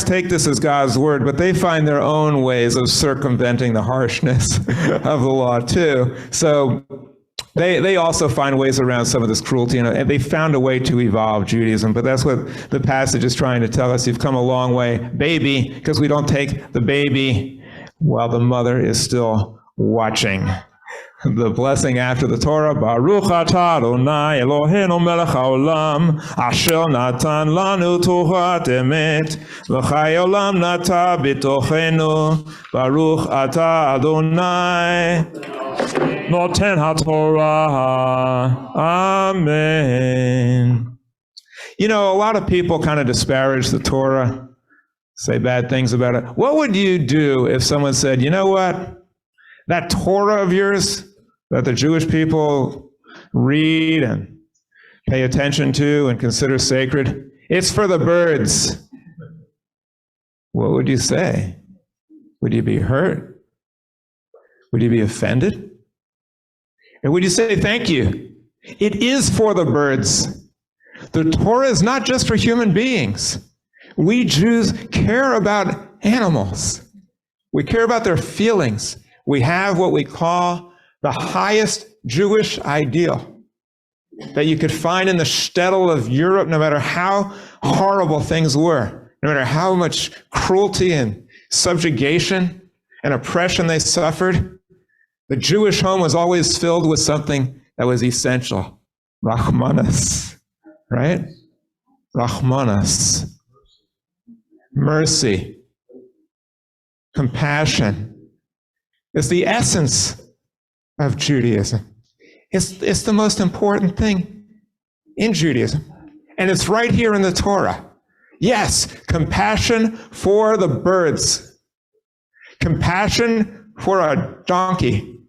take this as God's word, but they find their own ways of circumventing the harshness of the law too. So they also find ways around some of this cruelty, and they found a way to evolve Judaism. But that's what the passage is trying to tell us. You've come a long way, baby, because we don't take the baby while the mother is still watching. The blessing after the Torah, Baruch atah Adonai Eloheinu melech haolam, asher natan lanu Torat emet, v'chai olam nata b'tochenu, Baruch atah Adonai, noten haTorah. Amen. You know, a lot of people kind of disparage the Torah, say bad things about it. What would you do if someone said, you know what? That Torah of yours that the Jewish people read and pay attention to and consider sacred, it's for the birds. What would you say? Would you be hurt? Would you be offended? And would you say, thank you? It is for the birds. The Torah is not just for human beings. We Jews care about animals. We care about their feelings. We have what we call the highest Jewish ideal that you could find in the shtetl of Europe, no matter how horrible things were, no matter how much cruelty and subjugation and oppression they suffered. The Jewish home was always filled with something that was essential. Rachmanas, right? Rachmanas. Mercy. Compassion. It's the essence of Judaism. It's the most important thing in Judaism. And it's right here in the Torah. Yes, compassion for the birds. Compassion for a donkey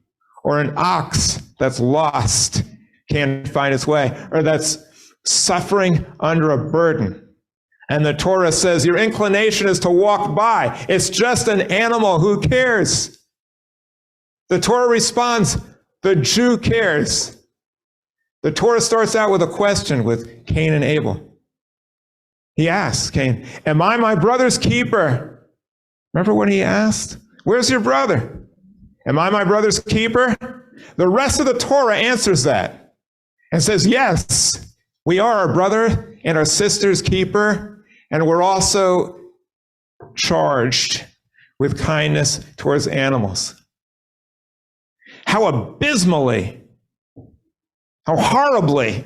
or an ox that's lost, can't find its way, or that's suffering under a burden. And the Torah says your inclination is to walk by. It's just an animal. Who cares? The Torah responds, the Jew cares. The Torah starts out with a question with Cain and Abel. He asks Cain, am I my brother's keeper? Remember when he asked? Where's your brother? Am I my brother's keeper? The rest of the Torah answers that and says, yes, we are our brother and our sister's keeper, and we're also charged with kindness towards animals. How abysmally, how horribly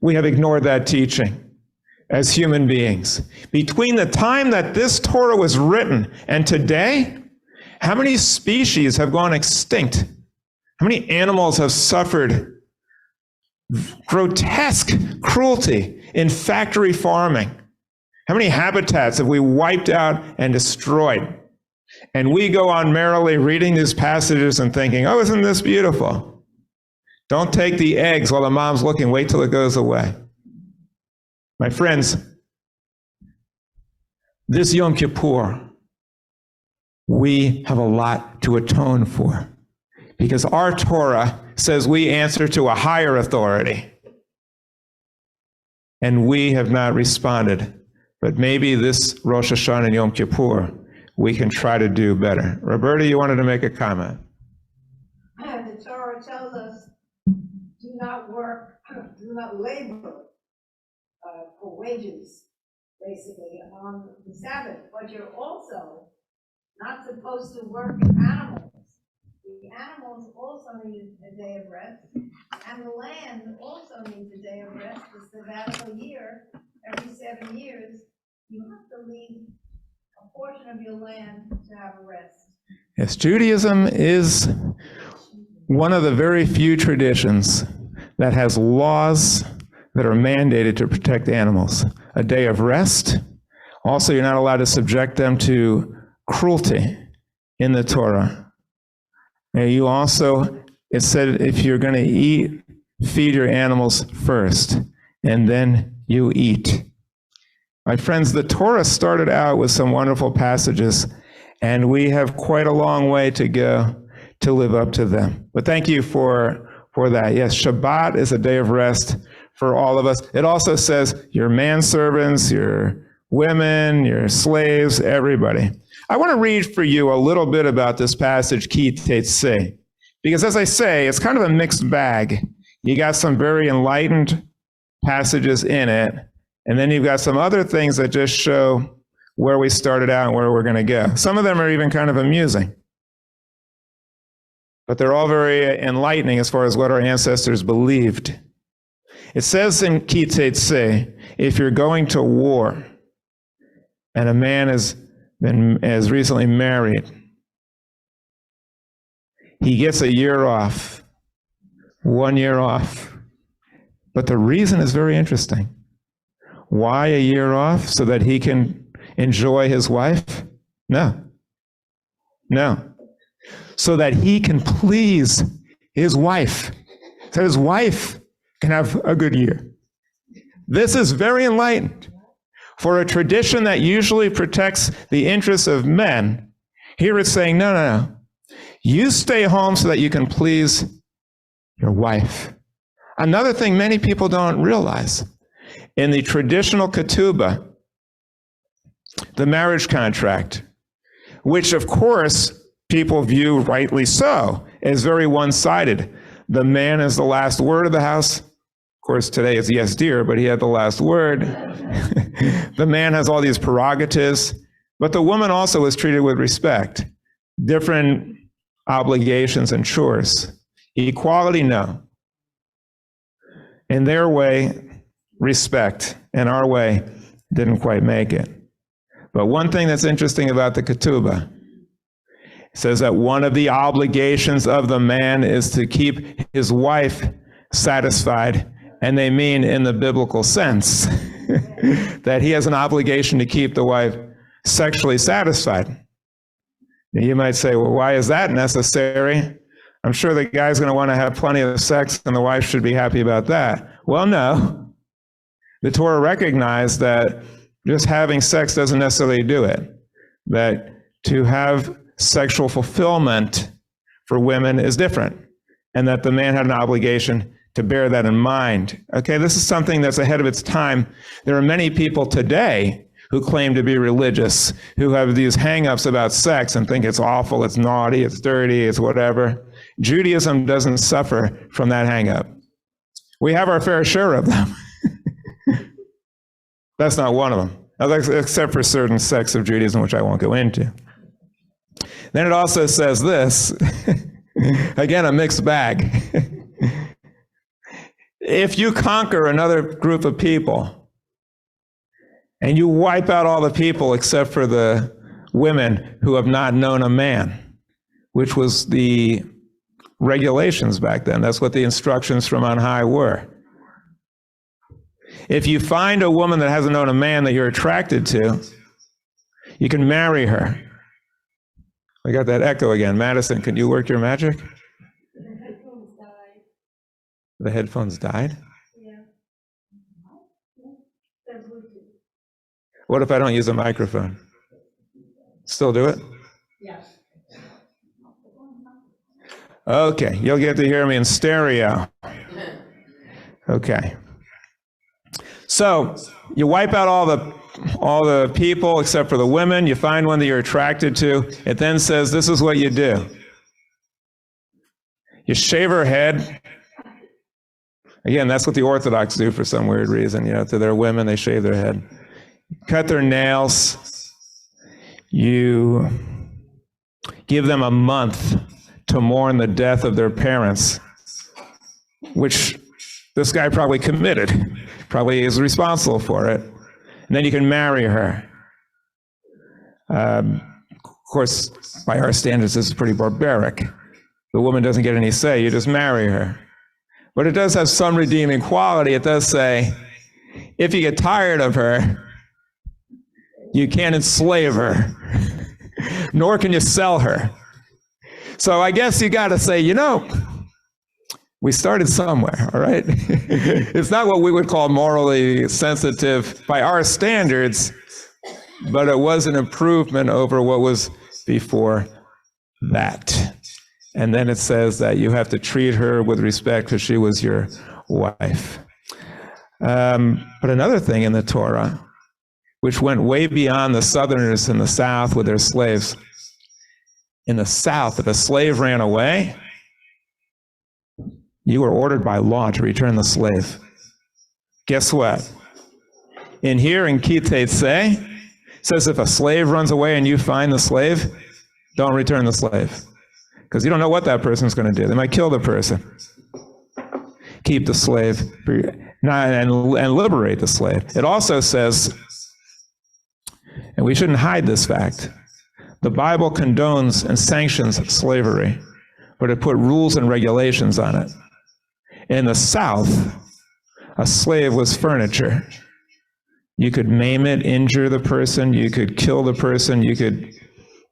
we have ignored that teaching as human beings. Between the time that this Torah was written and today, how many species have gone extinct? How many animals have suffered grotesque cruelty in factory farming? How many habitats have we wiped out and destroyed? And we go on merrily reading these passages and thinking, oh, isn't this beautiful? Don't take the eggs while the mom's looking. Wait till it goes away. My friends, this Yom Kippur, we have a lot to atone for, because our Torah says we answer to a higher authority, and we have not responded. But maybe this Rosh Hashanah and Yom Kippur, we can try to do better. Roberta, you wanted to make a comment. The Torah tells us, do not work, do not labor for wages, basically, on the Sabbath. But you're also not supposed to work animals. The animals also need a day of rest, and the land also needs a day of rest. The sabbatical year, every 7 years, you have to leave a portion of your land to have a rest. Yes, Judaism is one of the very few traditions that has laws that are mandated to protect animals. A day of rest. Also, you're not allowed to subject them to cruelty in the Torah. And you also, it said if you're going to eat, feed your animals first, and then you eat. My friends, the Torah started out with some wonderful passages, and we have quite a long way to go to live up to them. But thank you for that. Yes, Shabbat is a day of rest for all of us. It also says your manservants, your women, your slaves, everybody. I want to read for you a little bit about this passage, Ki Teitzei, because as I say, it's kind of a mixed bag. You got some very enlightened passages in it, and then you've got some other things that just show where we started out and where we're going to go. Some of them are even kind of amusing. but they're all very enlightening as far as what our ancestors believed. It says in Teitzei, if you're going to war and a man has recently married, he gets a year off, 1 year off. But the reason is very interesting. Why a year off? So that he can enjoy his wife? No. So that he can please his wife. So his wife can have a good year. This is very enlightened. For a tradition that usually protects the interests of men, here it's saying, no. You stay home so that you can please your wife. Another thing many people don't realize, in the traditional ketubah, the marriage contract, which of course people view rightly so as very one-sided. The man is the last word of the house. Of course, today it's yes, dear, but he had the last word. The man has all these prerogatives, but the woman also was treated with respect. Different obligations and chores. Equality, no. In their way, respect. In our way, didn't quite make it. But one thing that's interesting about the ketubah, it says that one of the obligations of the man is to keep his wife satisfied, and they mean in the biblical sense that he has an obligation to keep the wife sexually satisfied. You might say, well, why is that necessary? I'm sure the guy's going to want to have plenty of sex and the wife should be happy about that. Well, no. The Torah recognized that just having sex doesn't necessarily do it. That to have sexual fulfillment for women is different. And that the man had an obligation to bear that in mind. Okay, this is something that's ahead of its time. There are many people today who claim to be religious, who have these hang-ups about sex and think it's awful, it's naughty, it's dirty, it's whatever. Judaism doesn't suffer from that hang-up. We have our fair share of them. That's not one of them, except for certain sects of Judaism, which I won't go into. Then it also says this, again, a mixed bag. If you conquer another group of people, and you wipe out all the people except for the women who have not known a man, which was the regulations back then. That's what the instructions from on high were. If you find a woman that hasn't known a man that you're attracted to, you can marry her. I got that echo again. Madison, can you work your magic? The headphones died. The headphones died? Yeah. They're Bluetooth. What if I don't use a microphone? Still do it? Yes. Okay, you'll get to hear me in stereo. Okay. So, you wipe out all the people except for the women. You find one that you're attracted to. It then says, this is what you do. You shave her head. Again, that's what the Orthodox do for some weird reason. To their women, they shave their head. Cut their nails. You give them a month to mourn the death of their parents, which this guy probably committed, probably is responsible for it. And then you can marry her. Of course, by our standards, this is pretty barbaric. The woman doesn't get any say, you just marry her. But it does have some redeeming quality. It does say, if you get tired of her, you can't enslave her, nor can you sell her. So I guess you got to say, we started somewhere, all right? It's not what we would call morally sensitive by our standards, but it was an improvement over what was before that. And then it says that you have to treat her with respect because she was your wife. But another thing in the Torah, which went way beyond the Southerners in the South with their slaves. In the South, if a slave ran away, you were ordered by law to return the slave. Guess what? In here, in Teitzei, it says if a slave runs away and you find the slave, don't return the slave. because you don't know what that person's going to do. They might kill the person. Keep the slave, and liberate the slave. It also says, and we shouldn't hide this fact, the Bible condones and sanctions slavery, but it put rules and regulations on it. In the South, a slave was furniture. You could maim it, injure the person, you could kill the person, you could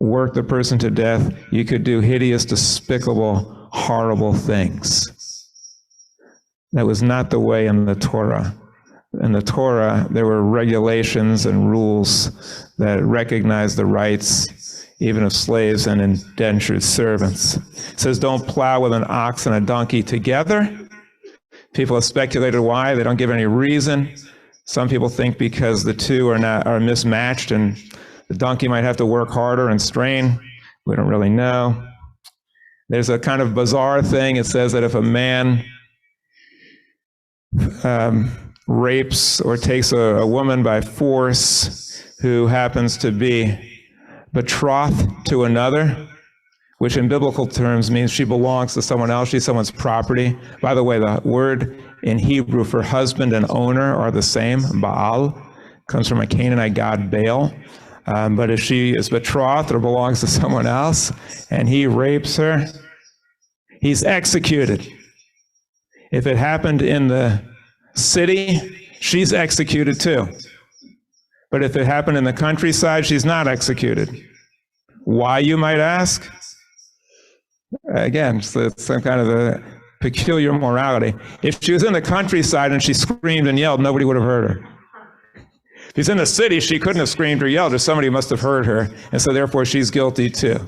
work the person to death, you could do hideous, despicable, horrible things. That was not the way in the Torah. In the Torah, there were regulations and rules that recognized the rights even of slaves and indentured servants. It says, don't plow with an ox and a donkey together. People have speculated why. They don't give any reason. Some people think because the two are mismatched and the donkey might have to work harder and strain. We don't really know. There's a kind of bizarre thing. It says that if a man rapes or takes a woman by force who happens to be betrothed to another, which in biblical terms means she belongs to someone else, she's someone's property. By the way, the word in Hebrew for husband and owner are the same. Baal comes from a Canaanite god Baal. But if she is betrothed or belongs to someone else and he rapes her, he's executed. If it happened in the city, she's executed too. But if it happened in the countryside, she's not executed. Why, you might ask? Again, it's some kind of a peculiar morality. If she was in the countryside and she screamed and yelled, nobody would have heard her. If she's in the city, she couldn't have screamed or yelled, or somebody must have heard her, and so therefore she's guilty too.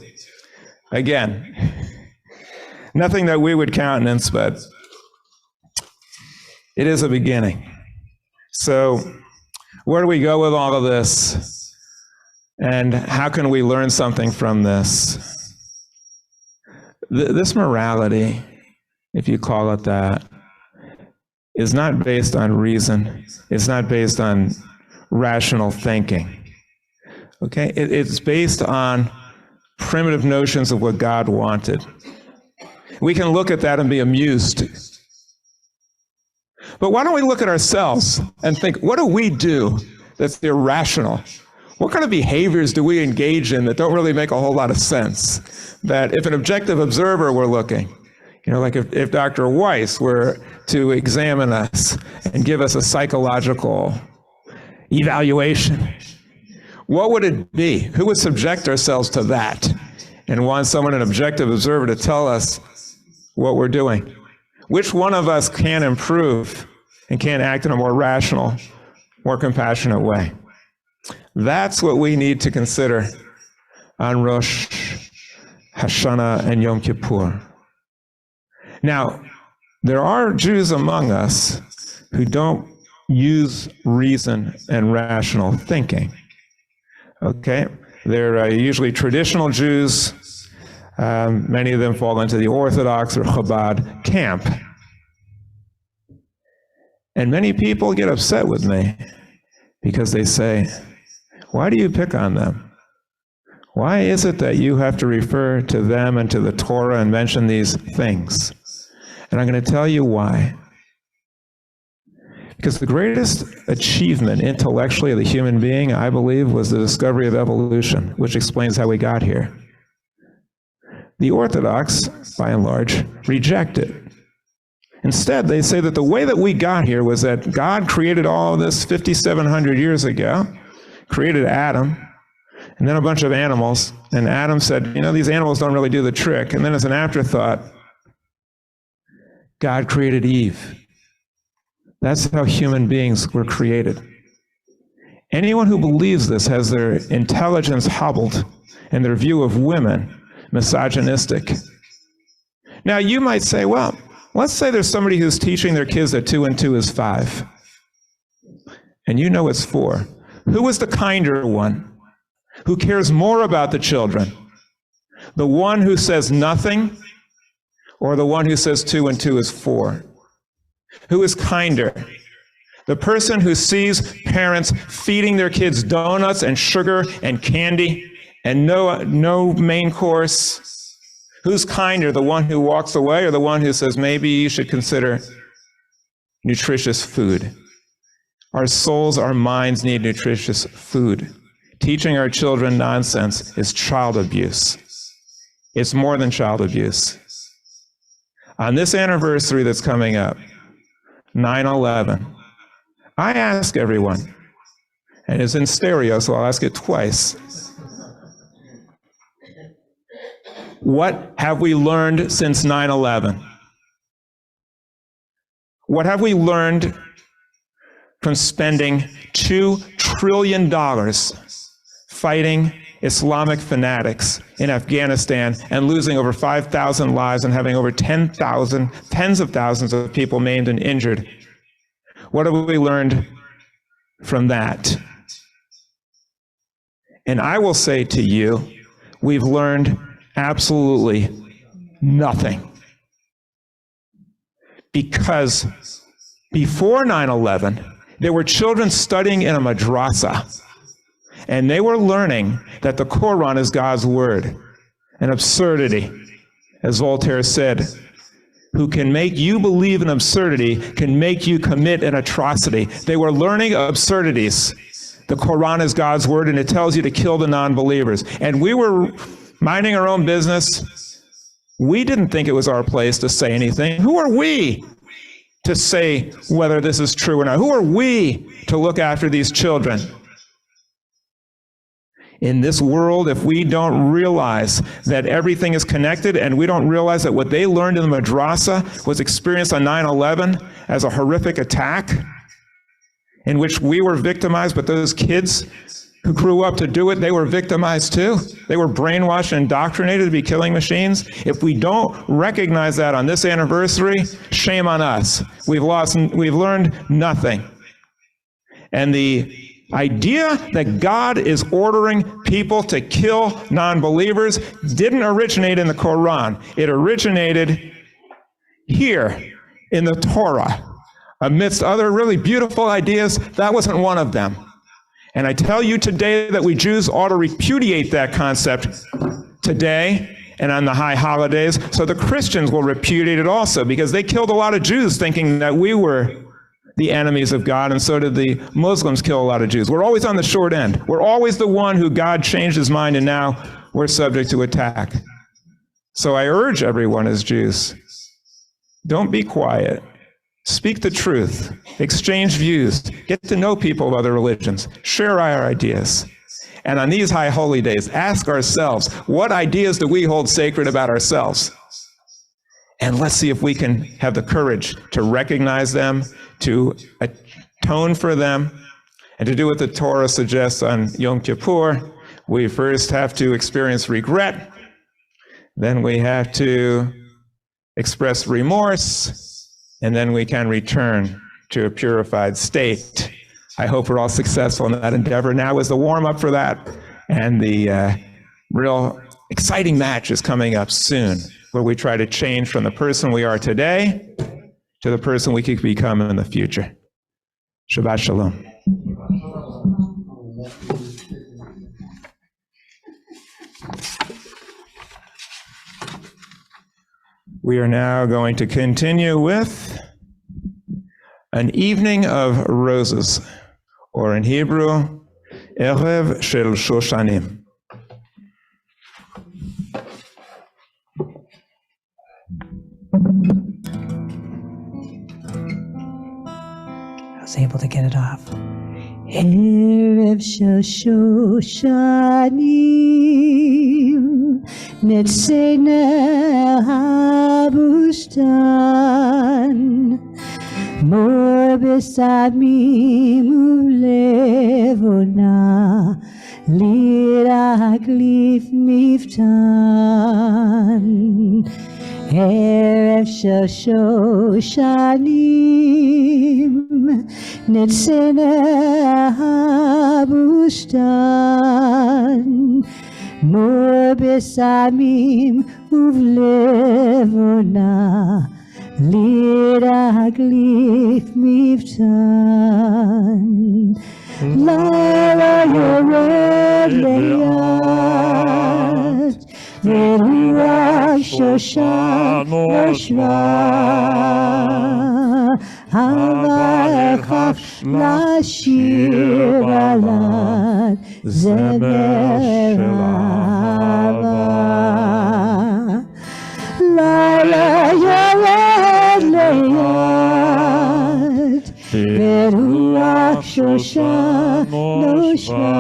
Again, nothing that we would countenance, but it is a beginning. So where do we go with all of this? And how can we learn something from this? This morality, if you call it that, is not based on reason. It's not based on rational thinking. Okay? It's based on primitive notions of what God wanted. We can look at that and be amused. But why don't we look at ourselves and think, what do we do that's irrational? What kind of behaviors do we engage in that don't really make a whole lot of sense? That if an objective observer were looking, like if Dr. Weiss were to examine us and give us a psychological evaluation, what would it be? Who would subject ourselves to that and want someone, an objective observer, to tell us what we're doing? Which one of us can improve and can act in a more rational, more compassionate way? That's what we need to consider on Rosh Hashanah and Yom Kippur. Now, there are Jews among us who don't use reason and rational thinking. Okay? They're usually traditional Jews. Many of them fall into the Orthodox or Chabad camp. And many people get upset with me because they say, why do you pick on them? Why is it that you have to refer to them and to the Torah and mention these things? And I'm going to tell you why. Because the greatest achievement intellectually of the human being, I believe, was the discovery of evolution, which explains how we got here. The Orthodox, by and large, reject it. Instead, they say that the way that we got here was that God created all of this 5,700 years ago, created Adam, and then a bunch of animals, and Adam said, these animals don't really do the trick. And then as an afterthought, God created Eve. That's how human beings were created. Anyone who believes this has their intelligence hobbled and their view of women misogynistic. Now, you might say, well, let's say there's somebody who's teaching their kids that 2 and 2 is 5. And it's 4. Who is the kinder one? Who cares more about the children? The one who says nothing, or the one who says 2 and 2 is 4? Who is kinder? The person who sees parents feeding their kids donuts and sugar and candy and no main course, Who's kinder, the one who walks away or the one who says, maybe you should consider nutritious food? Our souls, our minds need nutritious food. Teaching our children nonsense is child abuse. It's more than child abuse. On this anniversary that's coming up, 9/11, I ask everyone, and it's in stereo, so I'll ask it twice. What have we learned since 9/11? What have we learned from spending $2 trillion fighting Islamic fanatics in Afghanistan and losing over 5,000 lives and having over tens of thousands of people maimed and injured? What have we learned from that? And I will say to you, we've learned absolutely nothing. Because before 9/11, there were children studying in a madrasa, and they were learning that the Quran is God's word. An absurdity. As Voltaire said, who can make you believe in absurdity can make you commit an atrocity. They were learning absurdities. The Quran is God's word, and it tells you to kill the non-believers. And we were minding our own business. We didn't think it was our place to say anything. Who are we to say whether this is true or not? Who are we to look after these children? In this world, if we don't realize that everything is connected, and we don't realize that what they learned in the madrasa was experienced on 9/11 as a horrific attack in which we were victimized, but those kids who grew up to do it, they were victimized too. They were brainwashed and indoctrinated to be killing machines. If we don't recognize that on this anniversary, shame on us. We've learned nothing. And the idea that God is ordering people to kill non-believers didn't originate in the Quran. It originated here in the Torah. Amidst other really beautiful ideas, that wasn't one of them. And I tell you today that we Jews ought to repudiate that concept today and on the high holidays, so the Christians will repudiate it also, because they killed a lot of Jews thinking that we were the enemies of God, and so did the Muslims kill a lot of Jews. We're always on the short end. We're always the one who God changed his mind, and now we're subject to attack. So I urge everyone as Jews, don't be quiet. Speak the truth. Exchange views. Get to know people of other religions. Share our ideas. And on these high holy days, ask ourselves, what ideas do we hold sacred about ourselves? And let's see if we can have the courage to recognize them, to atone for them, and to do what the Torah suggests on Yom Kippur. We first have to experience regret, then we have to express remorse, and then we can return to a purified state. I hope we're all successful in that endeavor. Now is the warm-up for that, and the real exciting match is coming up soon, where we try to change from the person we are today to the person we could become in the future. Shabbat Shalom. We are now going to continue with an evening of roses, or in Hebrew, Erev Shel Shoshanim. I was able to get it off. Erev Shel Shoshanim, Netzena Habustan, Mor Besamim Ulevona, Liraglif Miftan, Erev Shel Shoshanim, Netzena Habustan, Mor Besamim Ulevona, Liraglif Miftan, Lara Yored Leyat, Veruach Shoshan Noshva Hava Lashir Balat Zemer Hava Laila Yared Leyad Veruach Shoshan Noshva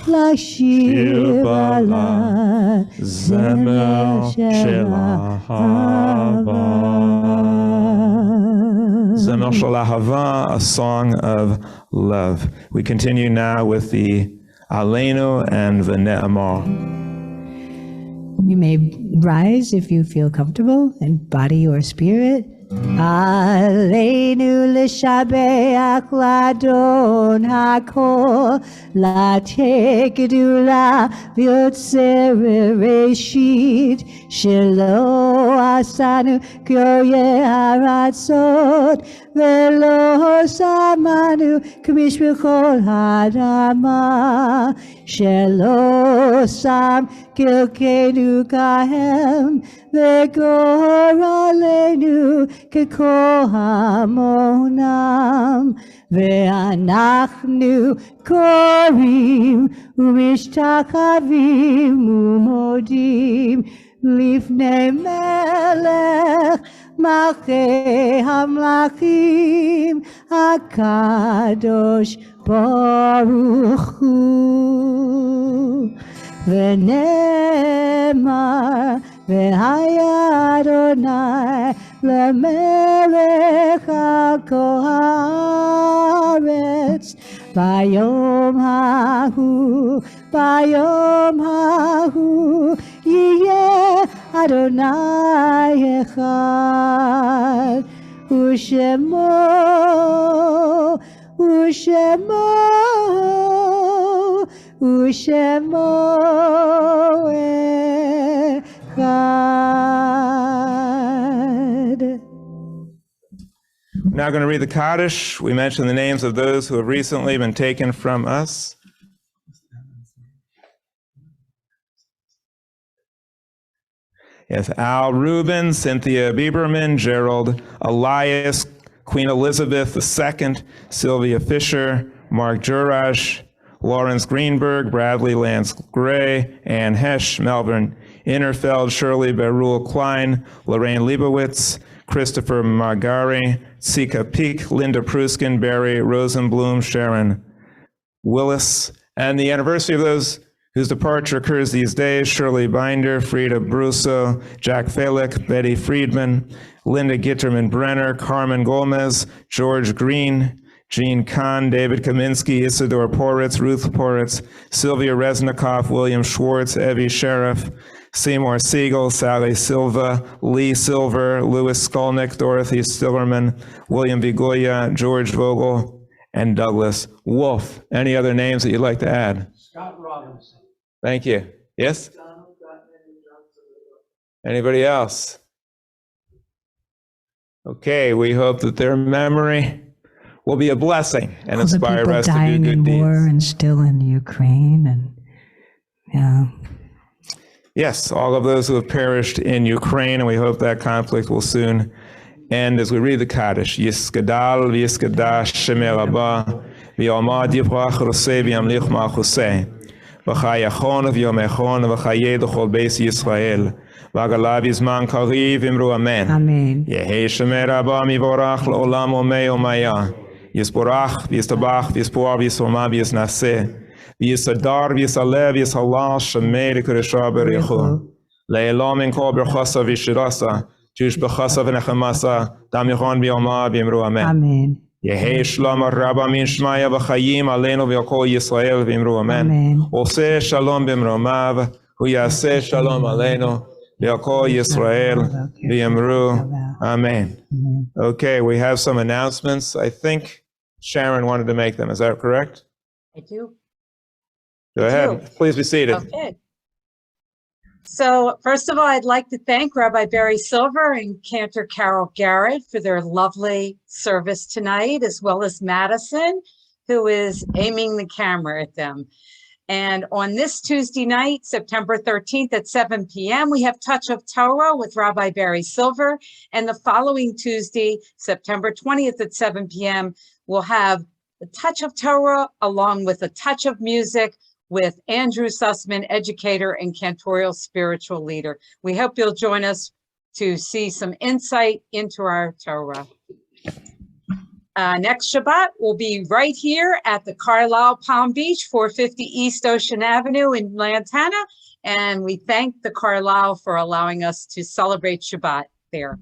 Lashir Balat Zemer Shelahava. Zemer Shelahava, a song of love. We continue now with the Aleinu and the Ne'amar. You may rise if you feel comfortable in body or spirit. Aleinu l'shabeach l'adon hakol lateh gedula v'yotzer reshit shelo asanu k'yoyeh haratzot v'lo samanu k'mish b'chol hadama shelo sam kilkenu kahem v'gor aleinu k'kol hamonam ve'anachnu korim u'mishtachavim u'modim lifnei melech malchei hamlachim hakadosh baruch hu v'nemar v'haya Adonai lemelech al kol haaretz bayom hahu yiyeh Adonai echad u'shemo echad. We're now going to read the Kaddish. We mentioned the names of those who have recently been taken from us. Yes, Al Rubin, Cynthia Bieberman, Gerald Elias, Queen Elizabeth II, Sylvia Fisher, Mark Jurash, Lawrence Greenberg, Bradley Lance Gray, Ann Hesh, Melbourne Innerfeld, Shirley Beruhl Klein, Lorraine Leibowitz, Christopher Magari, Sika Peak, Linda Pruskin, Barry Rosenblum, Sharon Willis, and the anniversary of those whose departure occurs these days: Shirley Binder, Frida Brusso, Jack Falick, Betty Friedman, Linda Gitterman Brenner, Carmen Gomez, George Green, Jean Kahn, David Kaminsky, Isidore Poritz, Ruth Poritz, Sylvia Resnikoff, William Schwartz, Evie Sheriff, Seymour Siegel, Sally Silva, Lee Silver, Louis Skolnick, Dorothy Silverman, William Vigoya, George Vogel, and Douglas Wolf. Any other names that you'd like to add? Scott Robinson. Thank you. Yes? Anybody else? Okay, we hope that their memory will be a blessing and All the inspire people us to do dying good in war deeds. and still in Ukraine, and yeah. Yes, all of those who have perished in Ukraine, and we hope that conflict will soon end as we read the Kaddish. Yisgadal v'yiskadash shemei Rabbah v'yomad yivrach rosei v'yamlich malchusei v'chayachon v'yomechon v'chayeh d'chol beis Yisrael v'agalav yizman kariv imru amen. Amen. Yehei shemei Rabbah mivorach l'olam omei omaya yisborach v'yistabach v'yispor v'yisoma v'yisnaseh v'yisadar v'yisaleh v'yishalal shemei l'kedusha b'richu le'elam in kol berchasa v'yishirasa Jush b'chasa v'nechemasa damichon b'yoma v'imru amen. Amen. Yehei shalom rabba min shmaya v'chayim aleinu v'yakol Yisrael v'imru amen. Amen. Oseh shalom b'imromav hu yaseh shalom aleinu v'yakol Yisrael v'imru amen. Amen. Okay, we have some announcements. I think Sharon wanted to make them. Is that correct? I do. Go ahead. Please be seated. Okay. So first of all, I'd like to thank Rabbi Barry Silver and Cantor Carol Garrett for their lovely service tonight, as well as Madison, who is aiming the camera at them. And on this Tuesday night, September 13th at 7 p.m., we have Touch of Torah with Rabbi Barry Silver. And the following Tuesday, September 20th at 7 p.m., we'll have the Touch of Torah along with a touch of music with Andrew Sussman, educator and cantorial spiritual leader. We hope you'll join us to see some insight into our Torah. Next Shabbat will be right here at the Carlisle Palm Beach, 450 East Ocean Avenue in Lantana. And we thank the Carlisle for allowing us to celebrate Shabbat there.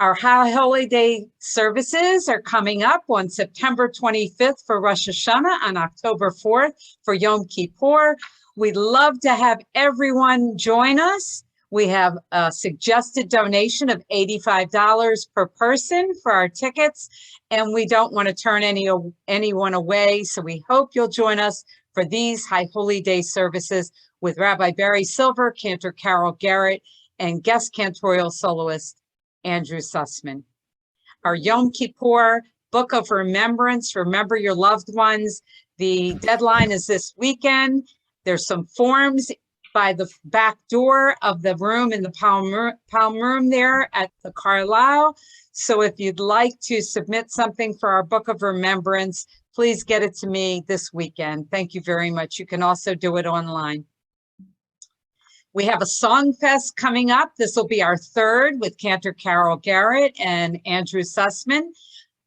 Our High Holy Day services are coming up on September 25th for Rosh Hashanah, on October 4th for Yom Kippur. We'd love to have everyone join us. We have a suggested donation of $85 per person for our tickets, and we don't want to turn anyone away. So we hope you'll join us for these High Holy Day services with Rabbi Barry Silver, Cantor Carol Garrett, and guest cantorial soloist Andrew Sussman. Our Yom Kippur Book of Remembrance, Remember Your Loved Ones. The deadline is this weekend. There's some forms by the back door of the room in the Palm Room there at the Carlisle. So if you'd like to submit something for our Book of Remembrance, please get it to me this weekend. Thank you very much. You can also do it online. We have a Song Fest coming up. This will be our third with Cantor Carol Garrett and Andrew Sussman.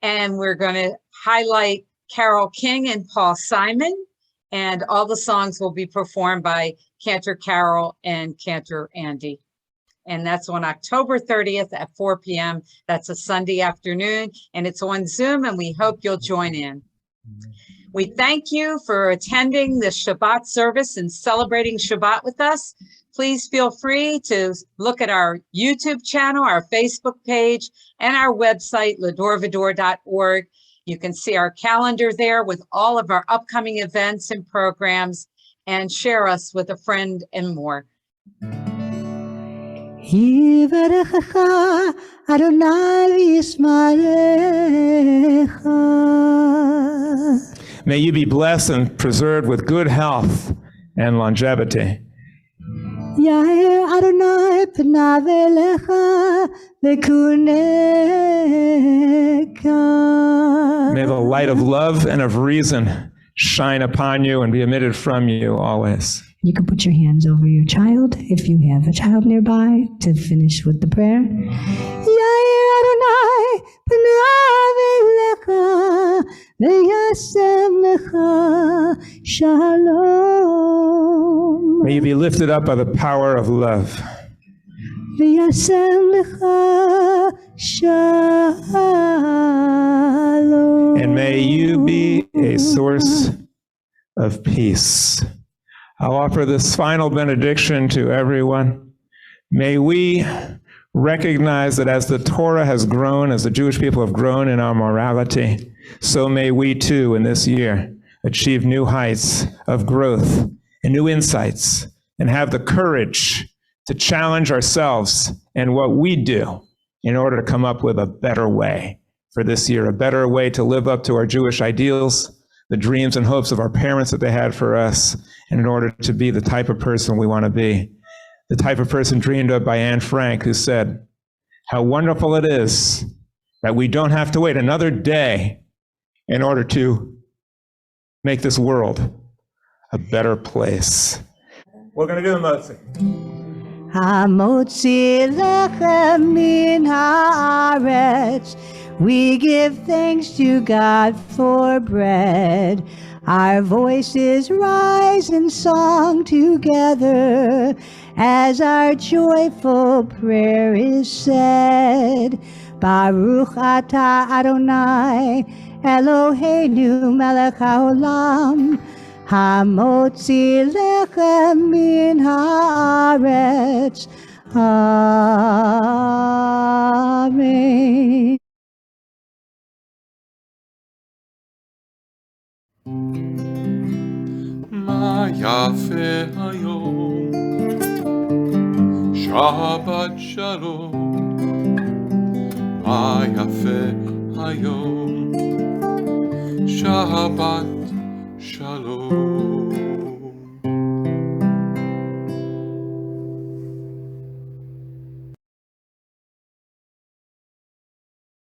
And we're going to highlight Carole King and Paul Simon. And all the songs will be performed by Cantor Carol and Cantor Andy. And that's on October 30th at 4 p.m. That's a Sunday afternoon, and it's on Zoom, and we hope you'll join in. We thank you for attending the Shabbat service and celebrating Shabbat with us. Please feel free to look at our YouTube channel, our Facebook page, and our website, l'dorvador.org. You can see our calendar there with all of our upcoming events and programs, and share us with a friend and more. May you be blessed and preserved with good health and longevity. May the light of love and of reason shine upon you and be emitted from you always. You can put your hands over your child if you have a child nearby to finish with the prayer. May you be lifted up by the power of love. And may you be a source of peace. I'll offer this final benediction to everyone. May we recognize that as the Torah has grown, as the Jewish people have grown in our morality, so may we too in this year achieve new heights of growth and new insights, and have the courage to challenge ourselves and what we do in order to come up with a better way for this year, a better way to live up to our Jewish ideals, the dreams and hopes of our parents that they had for us, and in order to be the type of person we want to be, the type of person dreamed of by Anne Frank, who said, how wonderful it is that we don't have to wait another day in order to make this world a better place. We're going to do the motzi. Hamotzi lechem min haaretz. We give thanks to God for bread. Our voices rise in song together as our joyful prayer is said. Baruch atah Adonai Eloheinu melech haolam, hamotzi lechem min haaretz. Amen. מה יפה היום, שבת שלום. מה יפה היום, שבת